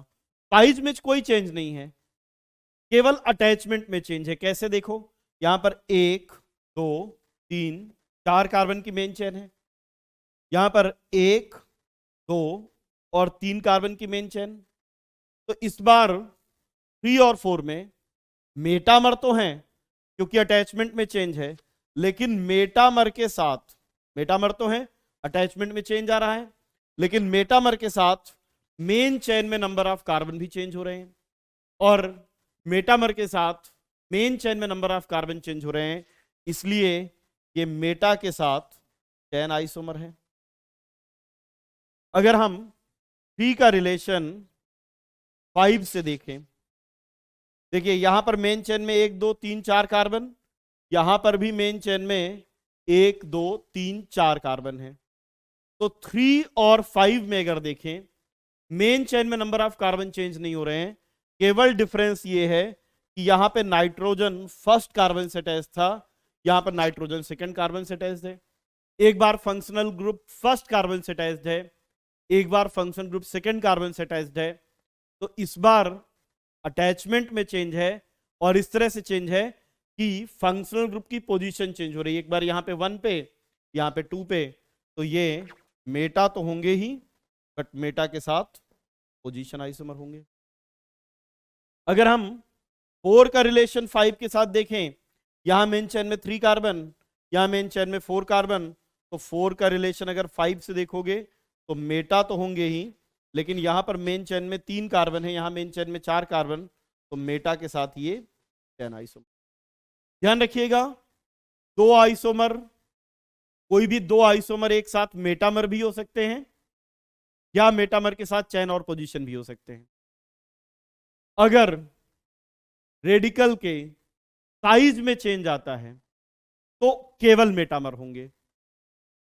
A: साइज में कोई चेंज नहीं है, केवल अटैचमेंट में चेंज है। कैसे? देखो यहां पर 1, 2, 3, 4 कार्बन की मेन चेन है, यहां पर 1, 2 और 3 कार्बन की मेन चेन। तो इस बार 3 और 4 में मेटामर तो हैं क्योंकि अटैचमेंट में चेंज है, लेकिन मेटामर के साथ, मेटामर तो हैं, अटैचमेंट में चेंज आ रहा है, लेकिन मेटामर के साथ मेन चेन में नंबर ऑफ कार्बन भी चेंज हो रहे हैं, और मेटामर के साथ मेन चेन में नंबर ऑफ कार्बन चेंज हो रहे हैं, इसलिए ये मेटा के साथ चेन आइसोमर है। अगर हम 3 का रिलेशन 5 से देखें, देखिए यहां पर मेन चेन में 1, 2, 3, 4 कार्बन, यहां पर भी मेन चेन में 1, 2, 3, 4 कार्बन है। तो 3 और 5 में अगर देखें, मेन चेन में नंबर ऑफ कार्बन चेंज नहीं हो रहे हैं, केवल डिफरेंस ये है कि यहां पे नाइट्रोजन फर्स्ट कार्बन से अटैच था, यहां पर नाइट्रोजन सेकंड कार्बन से अटैच है। एक बार फंक्शनल ग्रुप फर्स्ट कार्बन से अटैच्ड है, एक बार फंक्शनल ग्रुप सेकंड कार्बन से अटैच्ड है। तो इस बार अटैचमेंट में चेंज है, और इस तरह से चेंज है कि फंक्शनल ग्रुप की पोजीशन चेंज हो रही है, एक बार यहां पे 1 पे, यहां पे 2 पे। तो ये मेटा तो होंगे ही, बट मेटा के साथ पोजीशन आइसोमर होंगे। अगर हम 4 का रिलेशन 5 के साथ देखें, यहां मेन चेन में 3 कार्बन, यहां मेन चेन में 4 कार्बन, तो 4 का रिलेशन अगर 5 से देखोगे तो मेटा तो होंगे ही, लेकिन यहां पर मेन चेन में 3 कार्बन है, यहां मेन चेन में 4 कार्बन, तो मेटा के साथ ये चेन आइसोमर। ध्यान रखिएगा, 2 आइसोमर, कोई भी 2 आइसोमर एक साथ मेटामर भी हो सकते हैं, या मेटामर के साथ चेन और पोजीशन भी हो सकते हैं। अगर रेडिकल के साइज में चेंज आता है तो केवल मेटामर होंगे,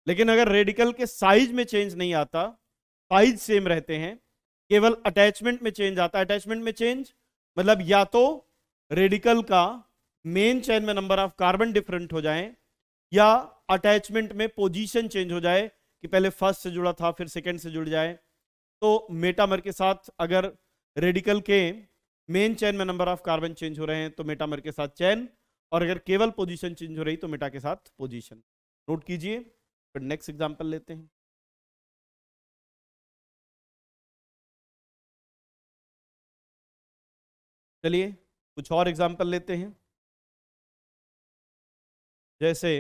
A: लेकिन अगर रेडिकल के साइज में चेंज नहीं आता, साइज सेम रहते हैं, केवल अटैचमेंट में चेंज आता है। अटैचमेंट में चेंज मतलब या तो रेडिकल का मेन चेन में नंबर ऑफ कार्बन डिफरेंट हो जाए, या अटैचमेंट में पोजीशन चेंज हो जाए कि पहले फर्स्ट से जुड़ा था फिर सेकंड से जुड़ जाए। तो मेटामर के साथ अगर रेडिकल के मेन चेन में नंबर ऑफ कार्बन चेंज हो रहे हैं तो मेटामर के साथ चेन, और अगर केवल पोजीशन चेंज हो रही तो मेटा के साथ पोजीशन। नोट कीजिए, फिर नेक्स्ट एग्जांपल लेते हैं। चलिए कुछ और एग्जांपल लेते हैं। जैसे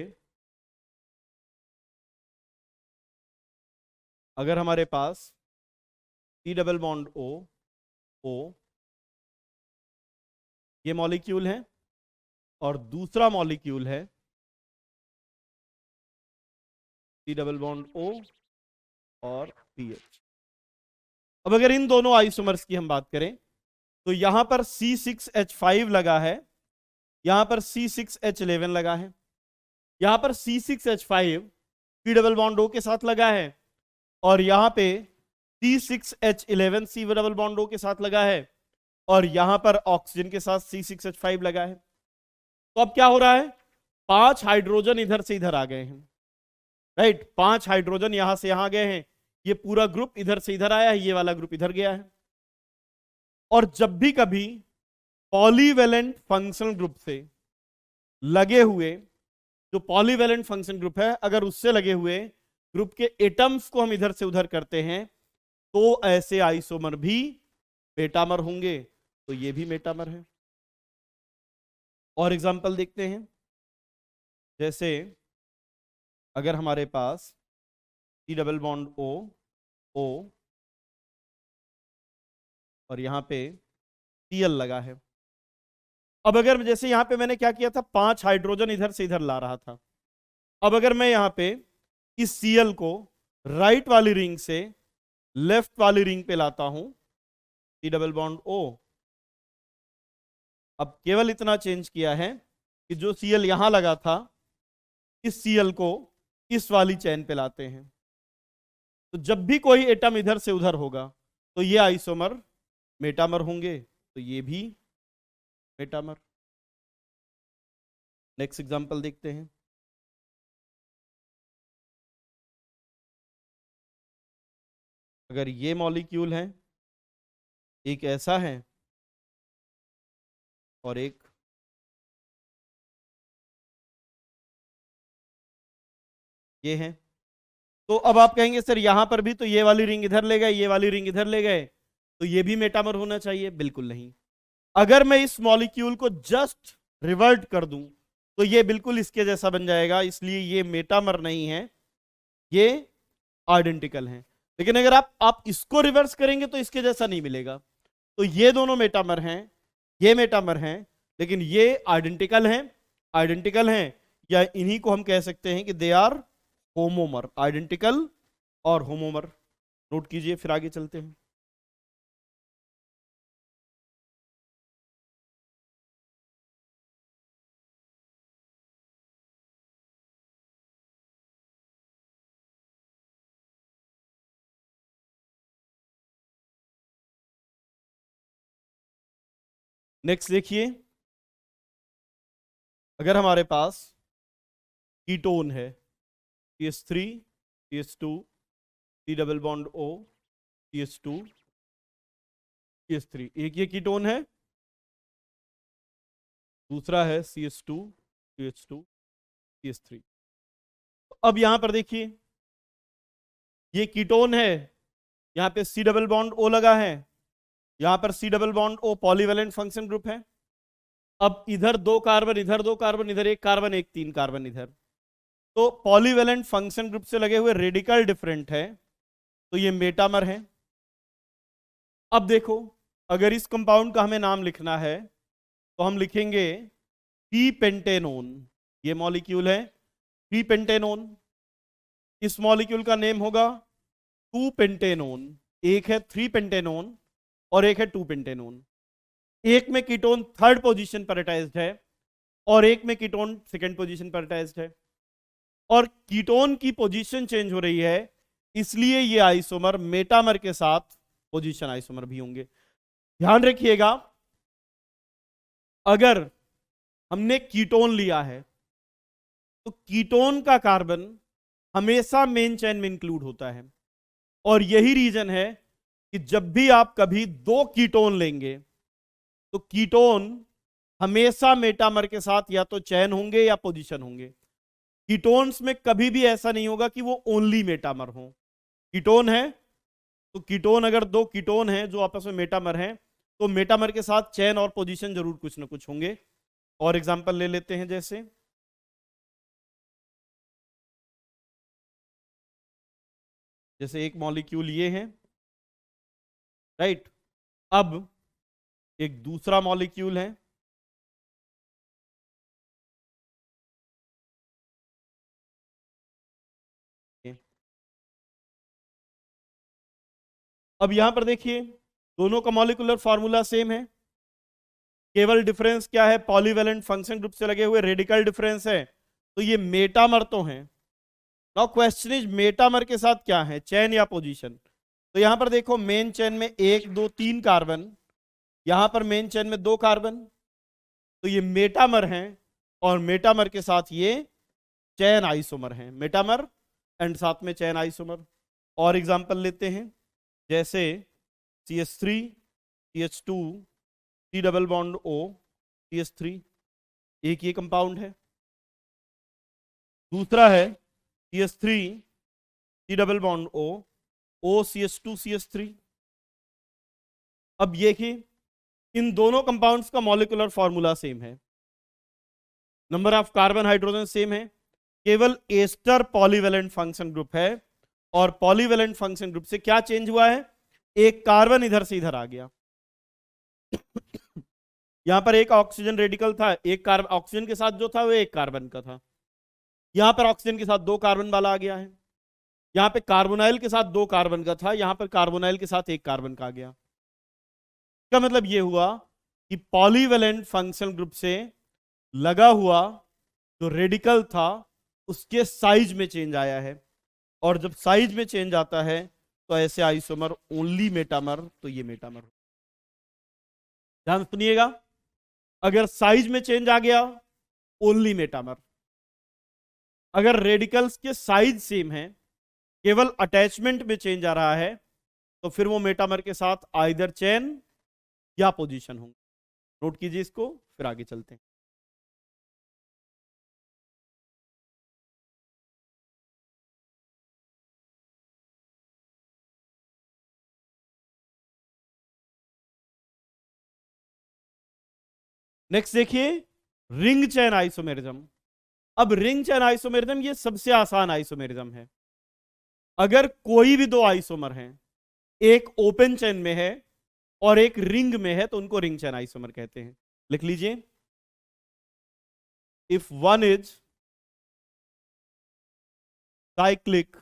A: अगर हमारे पास C डबल बॉन्ड O ये मॉलिक्यूल है और दूसरा मॉलिक्यूल है C डबल बॉन्ड O और CH। अब अगर इन दोनों आइसोमर्स की हम बात करें तो यहां पर C6H5 लगा है, यहां पर C6H11 लगा है, यहां पर C6H5 C double bond O के साथ लगा है और यहां पे C6H11 C double bond O के साथ लगा है और यहां पर ऑक्सीजन के साथ C6H5 लगा है। तो अब क्या हो रहा है, 5 हाइड्रोजन इधर से इधर आ गए हैं, राइट। 5 हाइड्रोजन यहां से यहां गए हैं, ये पूरा ग्रुप इधर से इधर आया है, ये वाला ग्रुप इधर गया है। और जब भी कभी पॉलीवेलेंट फंक्शनल ग्रुप से लगे हुए, जो पॉलीवेलेंट फंक्शन ग्रुप है, अगर उससे लगे हुए ग्रुप के एटम्स को हम इधर से उधर करते हैं तो ऐसे आइसोमर भी मेटामर होंगे। तो ये भी मेटामर है। और एग्जांपल देखते हैं। जैसे अगर हमारे पास C डबल बॉन्ड O और यहां पे Cl लगा है। अब अगर जैसे यहां पे मैंने क्या किया था, 5 हाइड्रोजन इधर से इधर ला रहा था। अब अगर मैं यहां पे इस Cl को राइट वाली रिंग से लेफ्ट वाली रिंग पे लाता हूं, C डबल बॉन्ड O, अब केवल इतना चेंज किया है कि जो Cl यहां लगा था, इस Cl को इस वाली चेन पे लाते हैं। तो जब भी कोई एटम इधर से उधर होगा तो ये आइसोमर मेटामर होंगे। तो ये भी मेटामर। नेक्स्ट एग्जांपल देखते हैं। अगर ये मॉलिक्यूल है, एक ऐसा है और एक ये है, तो अब आप कहेंगे सर यहां पर भी तो ये वाली रिंग इधर ले गए, ये वाली रिंग इधर ले गए, तो ये भी मेटामर होना चाहिए। बिल्कुल नहीं। अगर मैं इस मॉलिक्यूल को जस्ट रिवर्ट कर दूं तो ये बिल्कुल इसके जैसा बन जाएगा, इसलिए ये मेटामर नहीं है, ये आइडेंटिकल है। लेकिन अगर आप इसको रिवर्स करेंगे तो इसके जैसा नहीं मिलेगा। तो ये दोनों मेटामर हैं, ये मेटामर हैं, लेकिन ये आइडेंटिकल हैं। आइडेंटिकल हैं, या इन्हीं को हम कह सकते हैं कि दे आर होमोमर। आइडेंटिकल और होमोमर नोट कीजिए, फिर आगे चलते हैं। नेक्स्ट देखिए। अगर हमारे पास कीटोन है CH3 CH2 C double bond O CH2 CH3, एक ये कीटोन है, दूसरा है CH2 CH2 CH3। अब यहां पर देखिए, ये कीटोन है, यहां पे C डबल बॉन्ड O लगा है, यहां पर C double bond O polyvalent function group है। अब इधर 2 कार्बन, इधर 2 कार्बन, इधर 1 कार्बन, 3 कार्बन इधर। तो पॉलीवेलेंट फंक्शन ग्रुप से लगे हुए रेडिकल डिफरेंट है, तो ये मेटामर है। अब देखो, अगर इस कंपाउंड का हमें नाम लिखना है तो हम लिखेंगे ट्रीपेंटेनोन। ये मॉलिक्यूल है ट्रीपेंटेनोन। इस मॉलिक्यूल का नेम होगा 2 पेंटेनोन। एक है 3 पेंटेनोन और एक है 2 पेंटेनोन। एक में कीटोन 3rd पोजीशन पर अटैच्ड है और एक में कीटोन 2nd पोजीशन पर अटैच्ड है। और कीटोन की पोजीशन चेंज हो रही है, इसलिए ये आइसोमर मेटामर के साथ पोजीशन आइसोमर भी होंगे। ध्यान रखिएगा, अगर हमने कीटोन लिया है तो कीटोन का कार्बन हमेशा मेन चेन में इंक्लूड होता है। और यही रीजन है कि जब भी आप कभी 2 कीटोन लेंगे तो कीटोन हमेशा मेटामर के साथ या तो चैन होंगे या पोजीशन होंगे। कीटोन्स में कभी भी ऐसा नहीं होगा कि वो ओनली मेटामर हो। कीटोन है तो कीटोन, अगर 2 कीटोन हैं जो आपस में मेटामर हैं, तो मेटामर के साथ चेन और पोजीशन जरूर कुछ ना कुछ होंगे। और एग्जांपल ले लेते हैं, जैसे एक मॉलिक्यूल ये है, राइट। अब एक दूसरा मॉलिक्यूल है, अब यहां पर देखिए दोनों का मॉलिक्यूलर फॉर्मूला सेम है, केवल डिफरेंस क्या है, पॉलीवेलेंट फंक्शन ग्रुप से लगे हुए रेडिकल डिफरेंस है, तो ये मेटामर तो हैं। नाउ क्वेश्चन इज मेटामर के साथ क्या है, चेन या पोजीशन। तो यहां पर देखो मेन चेन में 1 2 3 कार्बन, यहां पर मेन चेन में 2 कार्बन, तो ये मेटामर हैं, और मेटामर के साथ ये चेन आइसोमर हैं, मेटामर एंड साथ में चेन आइसोमर। और एग्जांपल लेते हैं, जैसे CH3 CH2 C double bond O CH3, एक ये कंपाउंड है। दूसरा है CH3 C double bond O O CH2 CH3। अब ये कि इन दोनों कंपाउंड्स का मॉलिक्यूलर फॉर्मूला सेम है, number of carbon hydrogen same है, केवल एस्टर पॉलीवेलेंट फंक्शन ग्रुप है। और पॉलीवेलेंट फंक्शन ग्रुप से क्या चेंज हुआ है, एक कार्बन इधर से इधर आ गया। यहां पर एक ऑक्सीजन रेडिकल था, एक कार्बन ऑक्सीजन के साथ जो था वो एक कार्बन का था, यहां पर ऑक्सीजन के साथ 2 कार्बन वाला आ गया है। यहां पे कार्बोनाइल के साथ 2 कार्बन का था, यहां पर कार्बोनाइल के साथ 1 कार्बन का आ गया। इसका मतलब ये हुआ कि पॉलीवेलेंट फंक्शन ग्रुप से लगा हुआ जो रेडिकल था उसके साइज में चेंज आया है, और जब साइज में चेंज आता है तो ऐसे आइसोमर ओनली मेटामर, तो ये मेटामर। ध्यान सुनिएगा, अगर साइज में चेंज आ गया ओनली मेटामर, अगर रेडिकल्स के साइज सेम है केवल अटैचमेंट में चेंज आ रहा है तो फिर वो मेटामर के साथ आइदर चेन या पोजीशन होंगे। नोट कीजिए इसको, फिर आगे चलते हैं। नेक्स्ट देखिए रिंग चेन आइसोमेरिज्म। अब रिंग चेन आइसोमेरिज्म ये सबसे आसान आइसोमेरिज्म है। अगर कोई भी 2 आइसोमर हैं, एक ओपन चेन में है और एक रिंग में है, तो उनको रिंग चेन आइसोमर कहते हैं। लिख लीजिए, if one is cyclic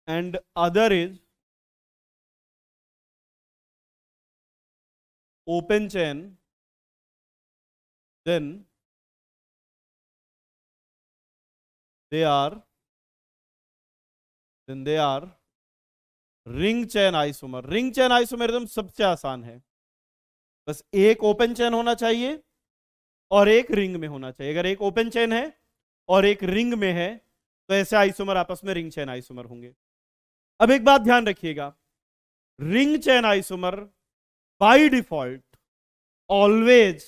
A: and other is open chain, then they are ring chain isomer. Ring chain isomerism सबसे आसान है, बस एक ओपन चेन होना चाहिए और एक रिंग में होना चाहिए। अगर एक ओपन चेन है और एक रिंग में है तो ऐसे आइसोमर आपस में रिंग चेन आइसोमर होंगे। अब एक बात ध्यान रखिएगा, ring chain isomer by default always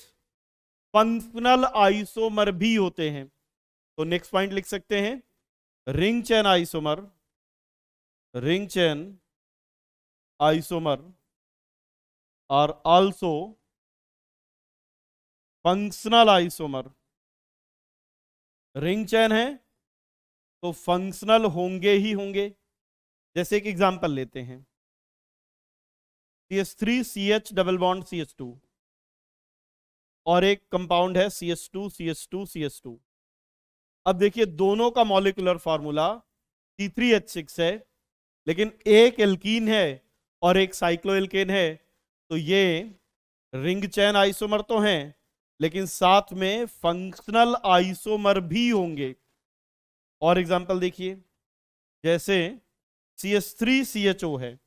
A: functional isomer भी होते हैं। तो नेक्स्ट पॉइंट लिख सकते हैं, ring chain isomer are also functional isomer. Ring chain है तो फंक्शनल होंगे ही होंगे। जैसे एक एग्जांपल लेते हैं, CH3 CH double bond CH2 और एक कंपाउंड है CH2 CH2 CH2। अब देखिए दोनों का मॉलिक्यूलर फॉर्मूला C3H6 है, लेकिन एक एल्कीन है और एक साइक्लोएल्केन है, तो ये रिंग चेन आइसोमर तो हैं लेकिन साथ में फंक्शनल आइसोमर भी होंगे। और एग्जांपल देखिए, जैसे CH3CHO है।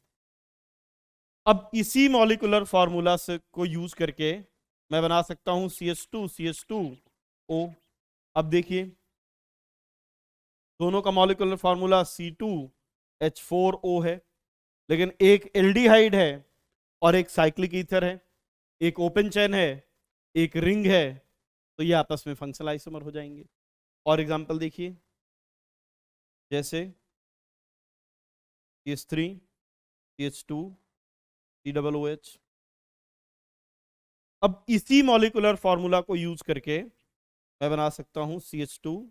A: अब इसी मॉलिक्यूलर फॉर्मूला से को यूज करके मैं बना सकता हूं CH2CH2O। अब देखिए दोनों का मॉलिक्यूलर फॉर्मूला C2H4O है, लेकिन एक एल्डिहाइड है और एक साइक्लिक ईथर है, एक ओपन चेन है एक रिंग है, तो ये आपस में फंक्शनल आइसोमर हो जाएंगे। और एग्जांपल देखिए, जैसे CH3 CH2 COOH अब इसी मॉलिक्यूलर फॉर्मूला को यूज करके मैं बना सकता हूं CH2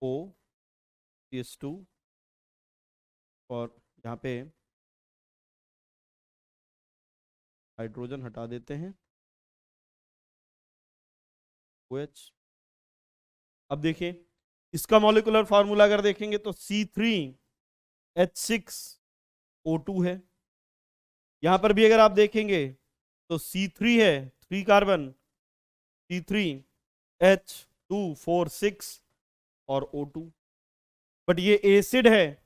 A: O CH2 और यहाँ पे हाइड्रोजन हटा देते हैं OH। अब देखिए इसका मॉलिक्यूलर फार्मूला अगर देखेंगे तो C3H6O2 है। यहां पर भी अगर आप देखेंगे तो C3 है 3 कार्बन C3H246 और O2। बट ये एसिड है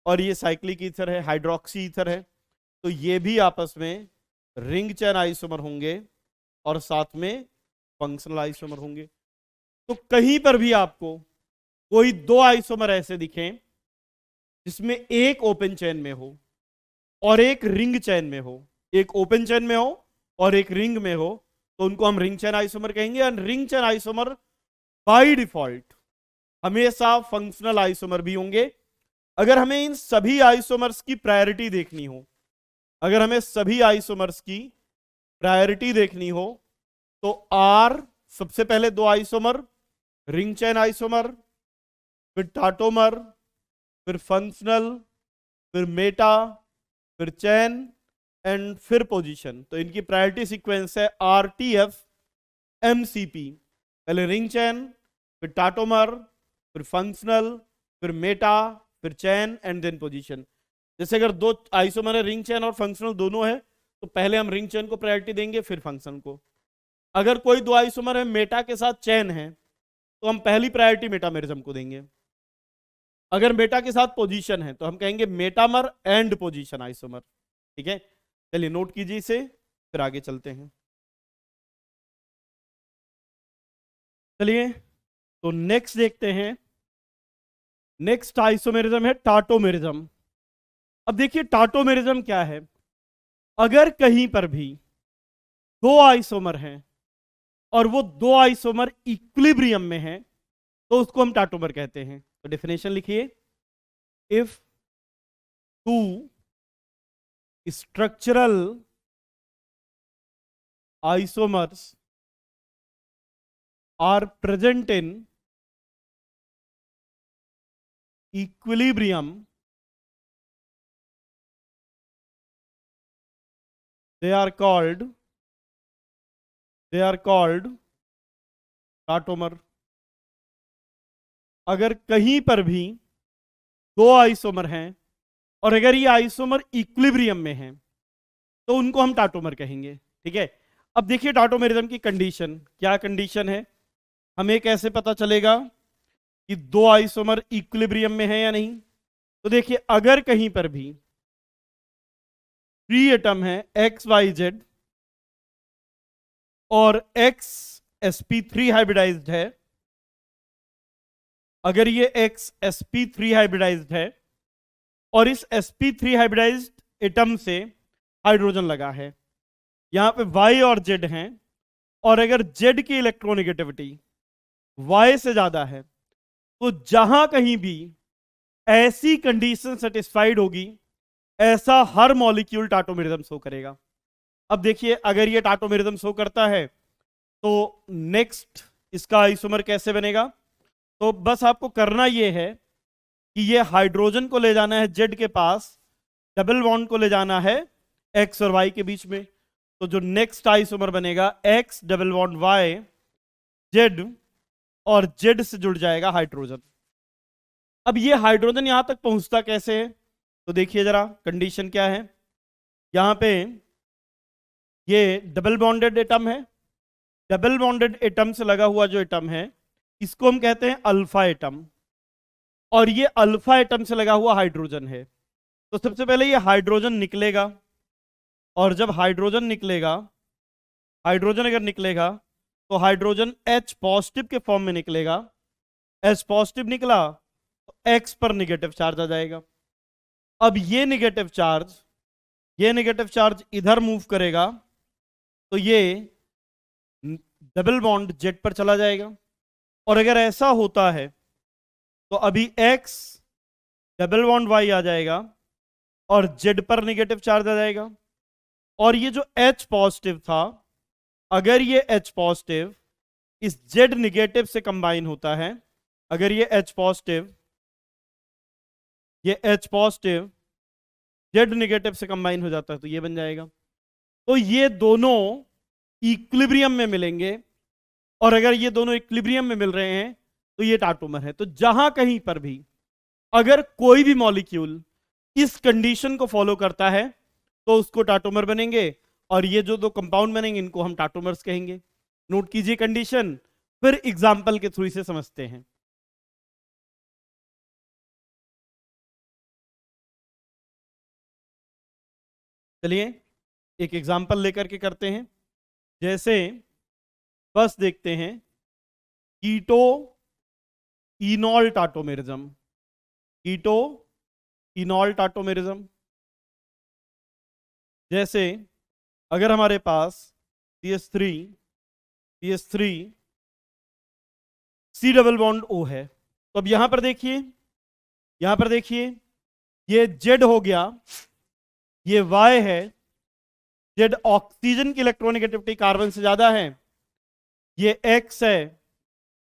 A: और ये साइक्लिक ईथर है, हाइड्रोक्सी ईथर है, तो ये भी आपस में रिंग चेन आइसोमर होंगे और साथ में फंक्शनल आइसोमर होंगे। तो कहीं पर भी आपको कोई दो आइसोमर ऐसे दिखें जिसमें एक ओपन चेन में हो और एक रिंग चेन में हो, एक ओपन चेन में हो और एक रिंग में हो, तो उनको हम रिंग चेन आइसोमर कहेंगे। और ring chain isomer by default हमेशा फंक्शनल आइसोमर भी होंगे। अगर हमें इन सभी आइसोमर्स की प्रायोरिटी देखनी हो, अगर हमें सभी आइसोमर्स की प्रायोरिटी देखनी हो, तो आर सबसे पहले दो आइसोमर, रिंग चेन आइसोमर, फिर टाटोमर, फिर फंक्शनल, फिर मेटा, फिर चेन एंड फिर पोजीशन। तो इनकी प्रायोरिटी सीक्वेंस है RTF MCP। पहले रिंग चेन, फिर टाटोमर, फिर फंक्शनल, फिर मेटा, फिर चेन एंड देन पोजीशन। जैसे अगर दो आइसोमर है, रिंग चेन और फंक्शनल दोनों है, तो पहले हम रिंग चेन को प्रायोरिटी देंगे फिर फंक्शनल को। अगर कोई दो आइसोमर है, मेटा के साथ चेन है, तो हम पहली प्रायोरिटी मेटामेरिज्म को देंगे। अगर मेटा के साथ पोजीशन है तो हम कहेंगे मेटामर एंड पोजीशन आइसोमर। ठीक है, चलिए नोट कीजिए इसे, फिर आगे चलते हैं। चलिए तो नेक्स्ट देखते हैं। नेक्स्ट आइसोमेरिज्म है टाटोमेरिज्म। अब देखिए टाटोमेरिज्म क्या है। अगर कहीं पर भी दो आइसोमर हैं और वो दो आइसोमर इक्विलिब्रियम में हैं, तो उसको हम टाटोमर कहते हैं। तो डेफिनेशन लिखिए, if two structural isomers are present in equilibrium, they are called टाटोमर। अगर कहीं पर भी दो आइसोमर हैं और अगर ये आइसोमर इक्विलिब्रियम में हैं, तो उनको हम टाटोमर कहेंगे। ठीक है, अब देखिए टाटोमेरिज्म की कंडीशन क्या कंडीशन है, हमें कैसे पता चलेगा कि दो आइसोमर इक्विलिब्रियम में है या नहीं। तो देखिए अगर कहीं पर भी फ्री एटम है XYZ और XsP3 हाइब्रिडाइज्ड है, अगर ये XsP3 हाइब्रिडाइज्ड है और इस sp3 हाइब्रिडाइज्ड एटम से हाइड्रोजन लगा है, यहां पे Y और Z हैं, और अगर Z की इलेक्ट्रोनेगेटिविटी Y से ज्यादा है, तो जहां कहीं भी ऐसी कंडीशन सेटिस्फाइड होगी, ऐसा हर मॉलिक्यूल टाटोमेरिज्म शो करेगा। अब देखिए अगर ये टाटोमेरिज्म शो करता है, तो नेक्स्ट इसका आइसोमर कैसे बनेगा। तो बस आपको करना यह है कि ये हाइड्रोजन को ले जाना है Z के पास, डबल बॉन्ड को ले जाना है X और Y के बीच में। तो जो नेक्स्ट आइसोमर बनेगा X double bond Y Z, और Z से जुड़ जाएगा हाइड्रोजन। अब ये हाइड्रोजन यहां तक पहुंचता कैसे है, तो देखिए जरा कंडीशन क्या है। यहां पे ये डबल बॉन्डेड एटम है, डबल बॉन्डेड एटम से लगा हुआ जो एटम है इसको हम कहते हैं अल्फा एटम, और ये अल्फा एटम से लगा हुआ हाइड्रोजन है। तो सबसे पहले ये हाइड्रोजन निकलेगा, और जब हाइड्रोजन निकलेगा, हाइड्रोजन अगर निकलेगा तो हाइड्रोजन H पॉजिटिव के फॉर्म में निकलेगा। H पॉजिटिव निकला तो X पर निगेटिव चार्ज आ जाएगा। अब ये निगेटिव चार्ज इधर मूव करेगा, तो ये डबल बॉन्ड Z पर चला जाएगा। और अगर ऐसा होता है तो अभी X डबल बॉन्ड Y आ जाएगा और Z पर निगेटिव चार्ज आ जाएगा। और ये जो H पॉजिटिव था, अगर ये H पॉजिटिव इस Z निगेटिव से कंबाइन होता है, अगर ये H पॉजिटिव Z निगेटिव से कंबाइन हो जाता है तो ये बन जाएगा। तो ये दोनों इक्विलिब्रियम में मिलेंगे, और अगर ये दोनों इक्विलिब्रियम में मिल रहे हैं तो ये टाटोमर है। तो जहां कहीं पर भी अगर कोई भी मॉलिक्यूल इस कंडीशन को फॉलो करता है तो उसको टाटोमर बनेंगे, और ये जो दो कंपाउंड बनेंगे इनको हम टाटोमर्स कहेंगे। नोट कीजिए कंडीशन, फिर एग्जाम्पल के थ्रू इसे समझते हैं। चलिए एक एग्जाम्पल लेकर के करते हैं। जैसे बस देखते हैं कीटो इनॉल टाटोमेरिज्म, कीटो इनॉल टाटोमेरिज्म। जैसे अगर हमारे पास CH3 C double bond O है, तो अब यहां पर देखिए, यहां पर देखिए ये Z हो गया, ये Y है, Z ऑक्सीजन की इलेक्ट्रोनेगेटिविटी कार्बन से ज्यादा है, ये X है,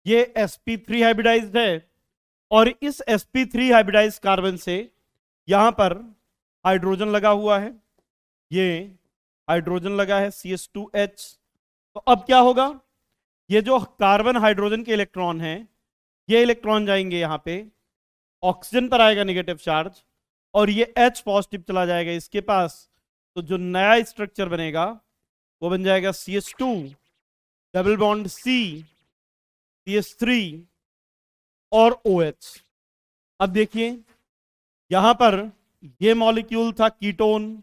A: ये sp3 हाइब्रिडाइज्ड है, और इस sp3 हाइब्रिडाइज्ड कार्बन से यहां पर हाइड्रोजन लगा हुआ है, ये हाइड्रोजन लगा है CH2H। तो अब क्या होगा, ये जो कार्बन हाइड्रोजन के इलेक्ट्रॉन हैं, ये इलेक्ट्रॉन जाएंगे यहां पे, ऑक्सीजन पर आएगा नेगेटिव चार्ज, और ये H पॉजिटिव चला जाएगा इसके पास। तो जो नया स्ट्रक्चर बनेगा वो बन जाएगा CH2 double bond C CH3 और OH। अब देखिए यहां पर ये मॉलिक्यूल था कीटोन,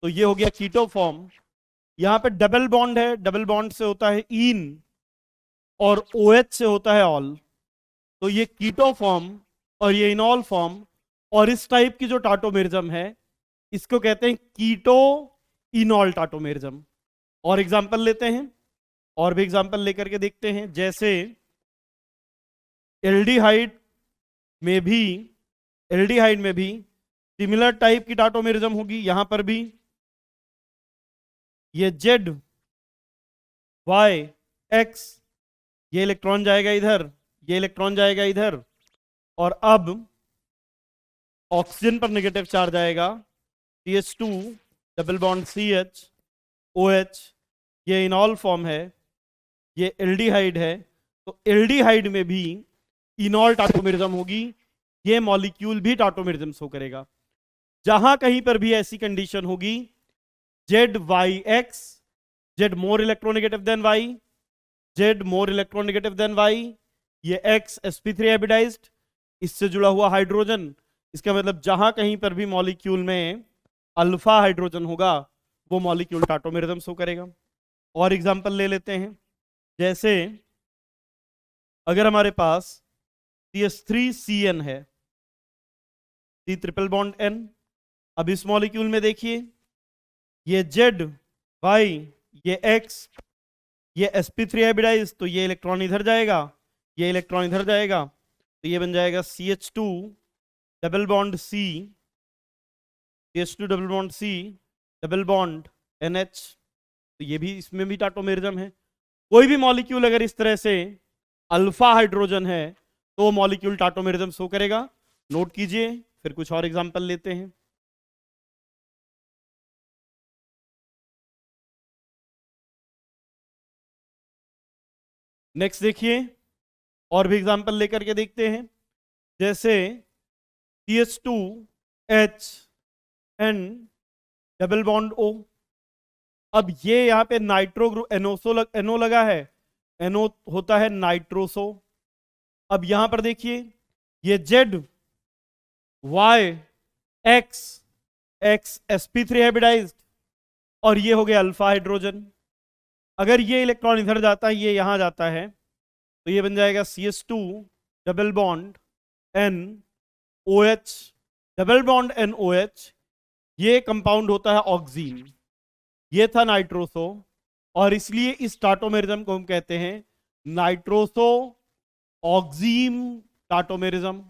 A: तो ये हो गया कीटो फॉर्म। यहां पे डबल बॉन्ड है, डबल बॉन्ड से होता है इन, और OH से होता है ऑल, तो ये कीटो फॉर्म और ये इनॉल फॉर्म। और इस टाइप की जो टाटोमेरिज्म है इसको कहते हैं कीटो इनॉल टाटोमेरिज्म। और एग्जांपल लेते हैं, और भी एग्जांपल लेकर के देखते हैं। जैसे एल्डिहाइड में भी सिमिलर टाइप की टाटोमेरिज्म होगी। यहां पर भी ये Z Y X, ये इलेक्ट्रॉन जाएगा इधर, ये इलेक्ट्रॉन जाएगा इधर, और अब ऑक्सीजन पर नेगेटिव चार्ज आएगा, CH2 double bond CH OH, ये इनॉल फॉर्म है, ये एल्डिहाइड है। तो एल्डिहाइड में भी इनॉल टाटोमेरिज्म होगी, ये मॉलिक्यूल भी टाटोमेरिज्म शो करेगा। जहां कहीं पर भी ऐसी कंडीशन होगी, ZYX, Z more electronegative than Y, Z more electronegative than Y, ये X sp3 हाइब्रिडाइज्ड, इससे जुड़ा हुआ हाइड्रोजन। इसका मतलब जहां कहीं पर भी मॉलिक्यूल में अल्फा हाइड्रोजन होगा वो मॉलिक्यूल टाटोमेरिज्म शो करेगा। और एग्जांपल ले लेते हैं। जैसे अगर हमारे पास CH3CN है, C ट्रिपल बॉन्ड N, अब इस मॉलिक्यूल में देखिए ये Z Y ये X, ये sp3 हाइब्रिडाइज, तो ये इलेक्ट्रॉन इधर जाएगा, ये इलेक्ट्रॉन इधर जाएगा, तो ये बन जाएगा CH2 double bond C CH2 double bond C double bond NH। तो ये भी, इसमें भी टाटोमेरिज्म है। कोई भी मॉलिक्यूल अगर इस तरह से अल्फा हाइड्रोजन है तो वो मॉलिक्यूल टाटोमेरिज्म शो करेगा। नोट कीजिए, फिर कुछ और एग्जांपल लेते हैं। नेक्स्ट देखिए, और भी एग्जांपल लेकर के देखते हैं। जैसे CH2H N double bond O। अब ये यहां पे नाइट्रो ग्रुप NO लगा है, NO होता है नाइट्रोसो। अब यहां पर देखिए ये Z Y X sp3 hybridised, और ये हो गया अल्फा हाइड्रोजन। अगर ये इलेक्ट्रॉन इधर जाता है, ये यहां जाता है, तो ये बन जाएगा CH2 double bond N OH double bond NOH। ये कंपाउंड होता है ऑक्सीन, ये था नाइट्रोसो, और इसलिए इस टाटोमेरिज्म को हम कहते हैं नाइट्रोसो ऑक्सीन टाटोमेरिज्म।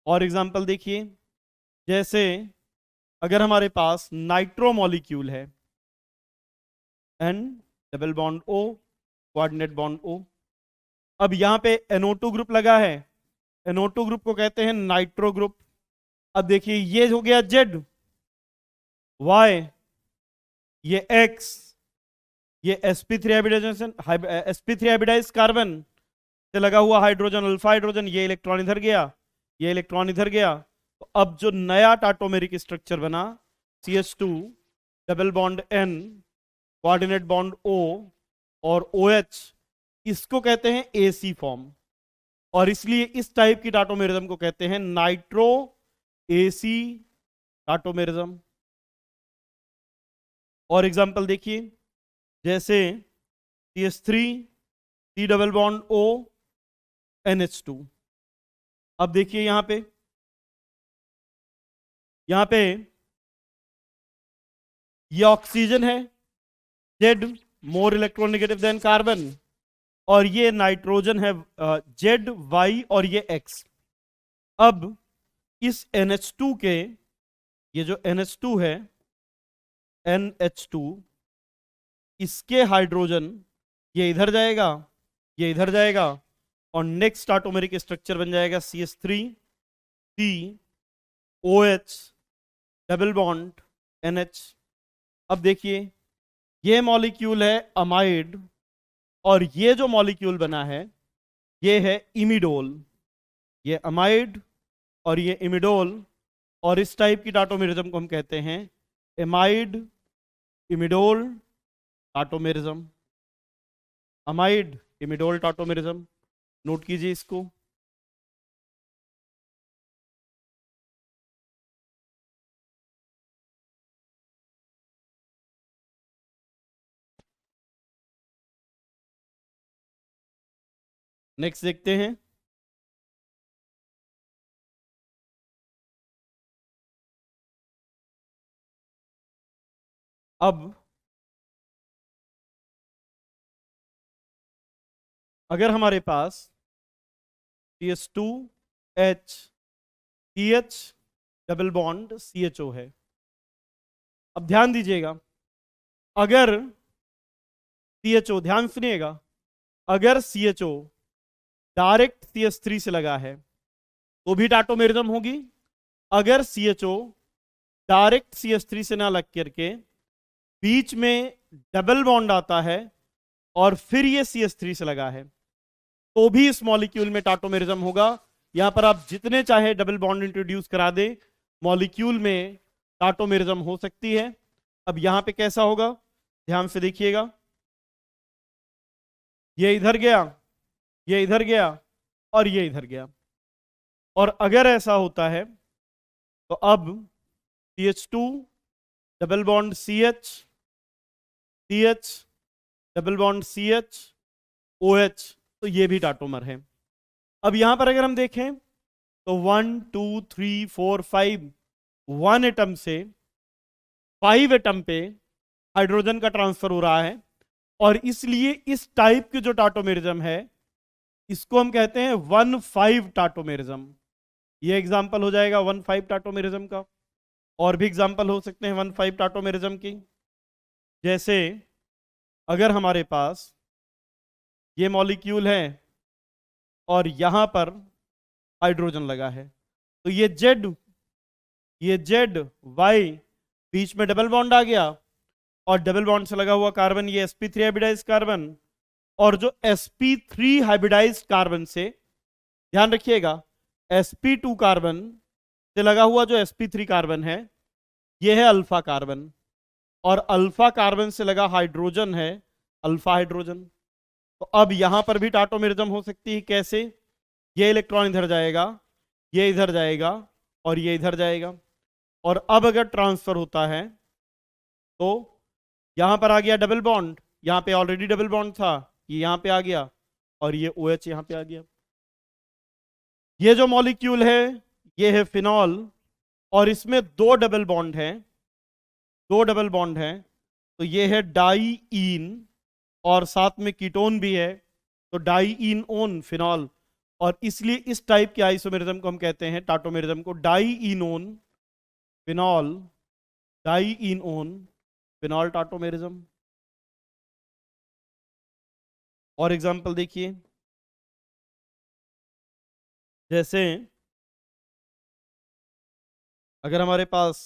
A: और एग्जांपल देखिए, जैसे अगर हमारे पास नाइट्रो मॉलिक्यूल है, N double bond O, coordinate bond O। अब यहां पे NO2 ग्रुप लगा है, NO2 ग्रुप को कहते हैं नाइट्रो ग्रुप। अब देखिए ये हो गया Z, Y, ये X, ये sp3 hybridisation, sp3 hybridise carbon से लगा हुआ हाइड्रोजन, अल्फा हाइड्रोजन, ये इलेक्ट्रॉन इधर गया, ये इलेक्ट्रॉन इधर गया। तो अब जो नया टाटोमेरिक स्ट्रक्चर बना, CH2 double bond N, coordinate bond O और OH, इसको कहते हैं AC फॉर्म। और इसलिए इस टाइप की टाटोमेरिज्म को कहते हैं नाइट्रो AC टाटोमेरिज्म। और एग्जांपल देखिए, जैसे CH3 C double bond O NH2। अब देखिए यहां पे ये ऑक्सीजन है, Z more electronegative than carbon, और ये नाइट्रोजन है, Z, Y और ये X। अब इस NH2 के, ये जो NH2 है, NH2, इसके हाइड्रोजन ये इधर जाएगा, ये इधर जाएगा, और नेक्स्ट आटोमेरिक स्ट्रक्चर बन जाएगा CH3 C OH double bond NH। अब देखिए ये मॉलिक्यूल है अमाइड, और ये जो मॉलिक्यूल बना है ये है इमिडोल। ये अमाइड और ये इमिडोल, और इस टाइप की टाटोमेरिज्म को हम कहते हैं amide इमिडोल tautomerism. Amide इमिडोल tautomerism, note कीजिए इसको। नेक्स्ट देखते हैं। अब अगर हमारे पास CH2H CH double bond CHO है, अब ध्यान दीजिएगा, अगर CHO, ध्यान सुनिएगा, अगर CHO डायरेक्ट CH3 से लगा है तो भी टाटोमेरिज्म होगी। अगर CHO डायरेक्ट CH3 से ना लग करके बीच में डबल बॉन्ड आता है और फिर ये CH3 से लगा है, तो भी इस मॉलिक्यूल में टाटोमेरिज्म होगा। यहां पर आप जितने चाहे डबल बॉन्ड इंट्रोड्यूस करा दे, मॉलिक्यूल में टाटोमेरिज्म हो सकती है। अब यहां पे कैसा होगा, ध्यान से देखिएगा, ये इधर गया, ये इधर गया, और ये इधर गया। और अगर ऐसा होता है तो अब CH2 double bond CH CH double bond CH OH, तो ये भी टाटोमर है। अब यहां पर अगर हम देखें तो 1 2 3 4 5, 1 एटम से 5 एटम पे हाइड्रोजन का ट्रांसफर हो रहा है, और इसलिए इस टाइप के जो टाटोमेरिज्म है इसको हम कहते हैं 1,5 टाटोमेरिज्म। ये एग्जांपल हो जाएगा 1,5 टाटोमेरिज्म का। और भी एग्जांपल हो सकते हैं 1,5 टाटोमेरिज्म की, जैसे अगर हमारे पास ये मॉलिक्यूल है और यहां पर हाइड्रोजन लगा है, तो ये Z Y, बीच में डबल बॉन्ड आ गया, और डबल बॉन्ड से लगा हुआ कार्बन ये sp3 हाइब्रिडाइज कार्बन, और जो sp3 हाइब्रिडाइज कार्बन से, ध्यान रखिएगा, sp2 कार्बन से लगा हुआ जो sp3 कार्बन है ये है अल्फा कार्बन, और अल्फा कार्बन से लगा हाइड्रोजन है अल्फा हाइड्रोजन। तो अब यहां पर भी टाटोमेरिज्म हो सकती है। कैसे, ये इलेक्ट्रॉन इधर जाएगा, ये इधर जाएगा, और ये इधर जाएगा, और अब अगर ट्रांसफर होता है तो यहां पर आ गया डबल बॉन्ड, यहां पे ऑलरेडी डबल बॉन्ड था, ये यहां पे आ गया, और ये OH यहां पे आ गया। ये जो मॉलिक्यूल है ये है फिनॉल, और इसमें 2 डबल बॉन्ड है, 2 डबल बॉन्ड है, तो ये है डाईईन, और साथ में कीटोन भी है, तो डाईईन ओन फिनॉल, और इसलिए इस टाइप के आइसोमेरिज्म को हम कहते हैं, टाटोमेरिज्म को, डाईईनोन फिनॉल डाइइनोन फिनॉल टाटोमेरिज्म। और एग्जांपल देखिए, जैसे अगर हमारे पास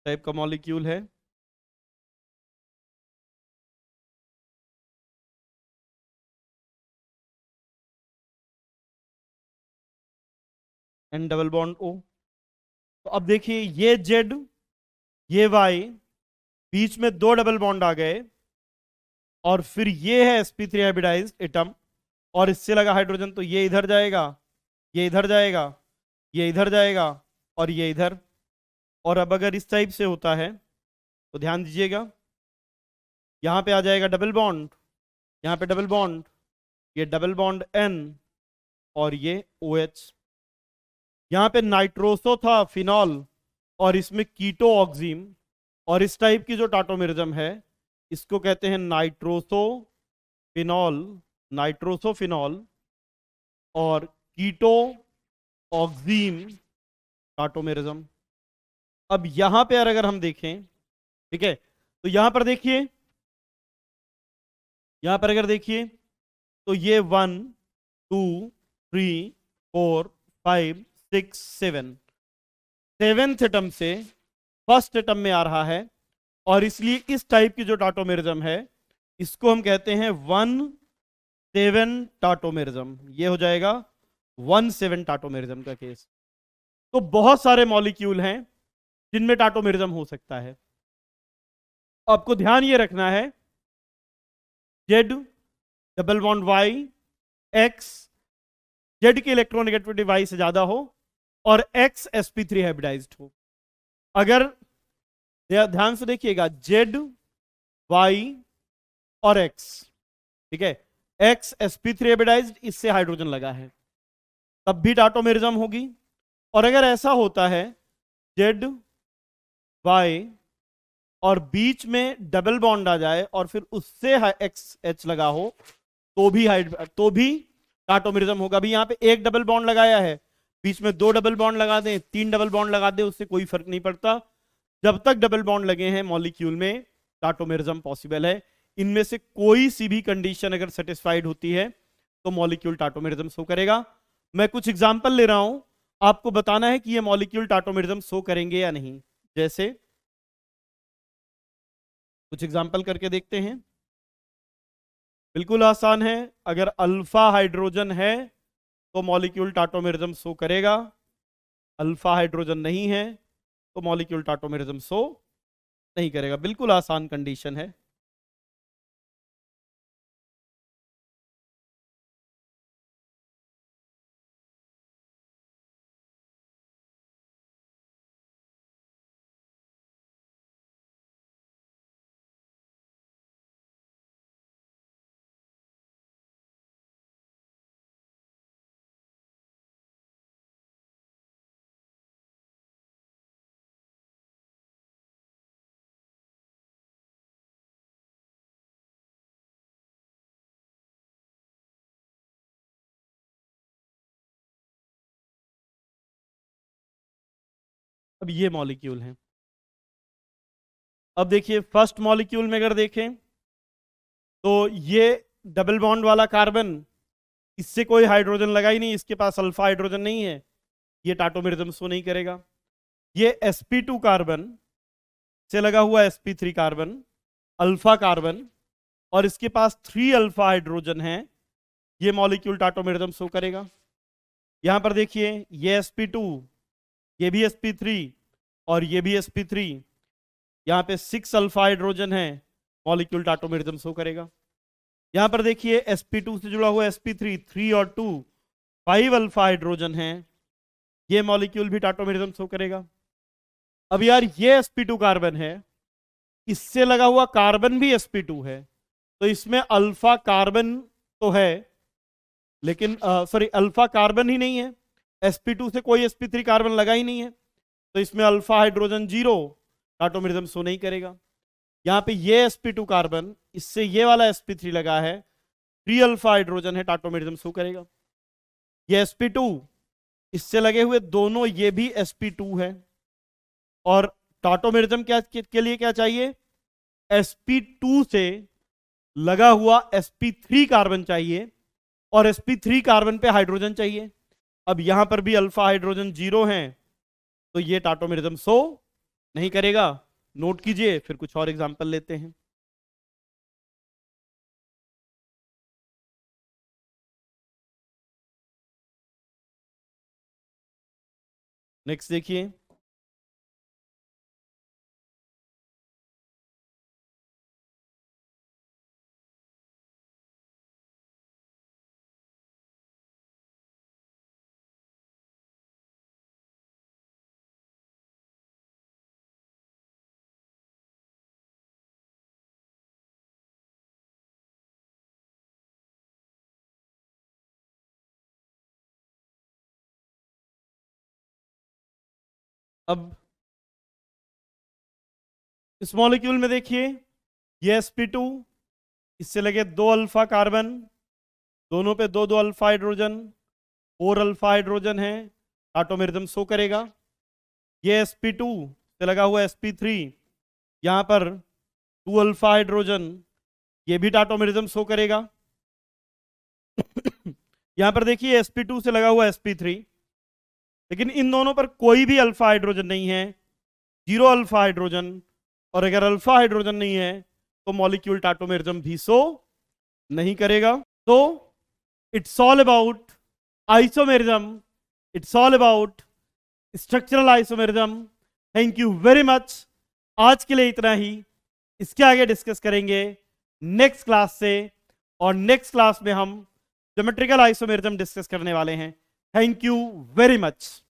A: टाइप का मॉलिक्यूल है, एन डबल बॉन्ड ओ। तो अब देखिए ये जेड, ये वाई, बीच में दो डबल बॉन्ड आ गए, और फिर ये है sp3 हाइब्रिडाइज्ड एटम, और इससे लगा हाइड्रोजन, तो ये इधर जाएगा, ये इधर जाएगा, ये इधर जाएगा, और ये इधर। और अब अगर इस टाइप से होता है तो ध्यान दीजिएगा, यहां पे आ जाएगा डबल बॉन्ड, यहां पे डबल बॉन्ड, ये डबल बॉन्ड N, और ये OH। यहां पे नाइट्रोसो था फिनॉल, और इसमें कीटो ऑक्सीम, और इस टाइप की जो टाटोमेरिज्म है इसको कहते हैं नाइट्रोसो फिनॉल, नाइट्रोसो फिनॉल और कीटो ऑक्सीम टाटोमेरिज्म। अब यहां पे अगर हम देखें, ठीक है, तो यहां पर देखिए, यहां पर अगर देखिए तो ये 1 2 3 4 5 6 7, सेवेंथ एटम से फर्स्ट एटम में आ रहा है, और इसलिए इस टाइप की जो टाटोमेरिज्म है इसको हम कहते हैं 1-7 टाटोमेरिज्म। ये हो जाएगा 1-7 टाटोमेरिज्म का केस। तो बहुत सारे मॉलिक्यूल हैं जिनमें टाटोमेरिज्म हो सकता है। आपको ध्यान ये रखना है, Z double bond Y X, Z की इलेक्ट्रोनेगेटिविटी वाई से ज्यादा हो, और एक्स sp3 हाइब्रिडाइज्ड हो। अगर ध्यान से देखिएगा, जेड वाई और एक्स, ठीक है, एक्स sp3 हाइब्रिडाइज्ड, इससे हाइड्रोजन लगा है, तब भी टाटोमेरिज्म होगी। और अगर ऐसा होता है जेड वाई और बीच में डबल बॉन्ड आ जाए और फिर उससे एक्स एच लगा हो, तो भी टाटोमेरिज्म होगा। अभी यहाँ पे एक डबल बॉन्ड लगाया है, बीच में दो डबल बॉन्ड लगा दें, तीन डबल बॉन्ड लगा दें, उससे कोई फर्क नहीं पड़ता। जब तक डबल बॉन्ड लगे हैं मॉलिक्यूल में, टाटोमेरिज्म पॉसिबल है। इनमें से कोई सी भी कंडीशन अगर सेटिस्फाइड होती है तो मॉलिक्यूल टाटोमेरिज्म शो करेगा। मैं कुछ एग्जांपल ले रहा हूं, आपको बताना है कि ये मॉलिक्यूल टाटोमेरिज्म शो करेंगे या नहीं। जैसे कुछ एग्जांपल करके देखते हैं, बिल्कुल आसान है। अगर अल्फा हाइड्रोजन है तो मॉलिक्यूल टाटोमेरिज्म शो करेगा, अल्फा हाइड्रोजन नहीं है तो मॉलिक्यूल टाटोमेरिज्म शो नहीं करेगा। बिल्कुल आसान कंडीशन है। अब ये मॉलिक्यूल हैं। अब देखिए फर्स्ट मॉलिक्यूल में अगर देखें तो ये डबल बॉन्ड वाला कार्बन, इससे कोई हाइड्रोजन लगा ही नहीं, इसके पास अल्फा हाइड्रोजन नहीं है, ये टाटोमेरिज्म शो नहीं करेगा। ये sp2 कार्बन से लगा हुआ sp3 कार्बन, अल्फा कार्बन, और इसके पास 3 अल्फा हाइड्रोजन है, ये मॉलिक्यूल टाटोमेरिज्म शो करेगा। यहां पर देखिए ये sp2, ये भी sp3 और ये भी sp3, यहाँ पे 6 अल्फा हाइड्रोजन है, मॉलिक्यूल टाटोमेरिज्म शो करेगा। यहां पर देखिए sp2 से जुड़ा हुआ sp3, 3 और 2, 5 अल्फा हाइड्रोजन है, ये मॉलिक्यूल भी टाटोमेरिज्म शो करेगा। अब यार ये sp2 कार्बन है, इससे लगा हुआ कार्बन भी sp2 है, तो इसमें अल्फा कार्बन तो है, लेकिन सॉरी अल्फा कार्बन ही नहीं है, sp2 से कोई sp3 कार्बन लगा ही नहीं है, तो इसमें अल्फा हाइड्रोजन 0, टाटोमेरिज्म शो नहीं करेगा। यहाँ पे ये sp2 कार्बन, इससे ये वाला sp3 लगा है, 3 अल्फा हाइड्रोजन है, टाटोमेरिज्म शो करेगा। ये sp2, इससे लगे हुए दोनों ये भी sp2 है, और टाटोमेरिज्म क्या के लिए क्या चाहिए, sp2 से लगा हुआ sp3 कार्बन चाहिए, और sp3 कार्बन पे हाइड्रोजन चाहिए। अब यहां पर भी अल्फा हाइड्रोजन 0 है, तो ये टाटोमेरिज्म शो नहीं करेगा। नोट कीजिए, फिर कुछ और एग्जांपल लेते हैं। नेक्स्ट देखिए, अब इस मॉलिक्यूल में देखिए, ये sp2, इससे लगे 2 अल्फा कार्बन, दोनों पे 2 2 अल्फा हाइड्रोजन, 4 अल्फा हाइड्रोजन है, टाटोमेरिज्म शो करेगा। ये sp2 से लगा हुआ sp3, यहां पर 2 अल्फा हाइड्रोजन, ये भी टाटोमेरिज्म शो करेगा। यहां पर देखिए sp2 से लगा हुआ sp3, लेकिन इन दोनों पर कोई भी अल्फा हाइड्रोजन नहीं है, 0 अल्फा हाइड्रोजन, और अगर अल्फा हाइड्रोजन नहीं है तो मॉलिक्यूल टाटोमेरिज्म भी शो नहीं करेगा। तो it's all about isomerism, it's all about structural isomerism. Thank you very much. आज के लिए इतना ही, इसके आगे डिस्कस करेंगे नेक्स्ट क्लास से, और नेक्स्ट क्लास में हम ज्योमेट्रिकल आइसोमेरिज्म डिस्कस करने वाले हैं। Thank you very much.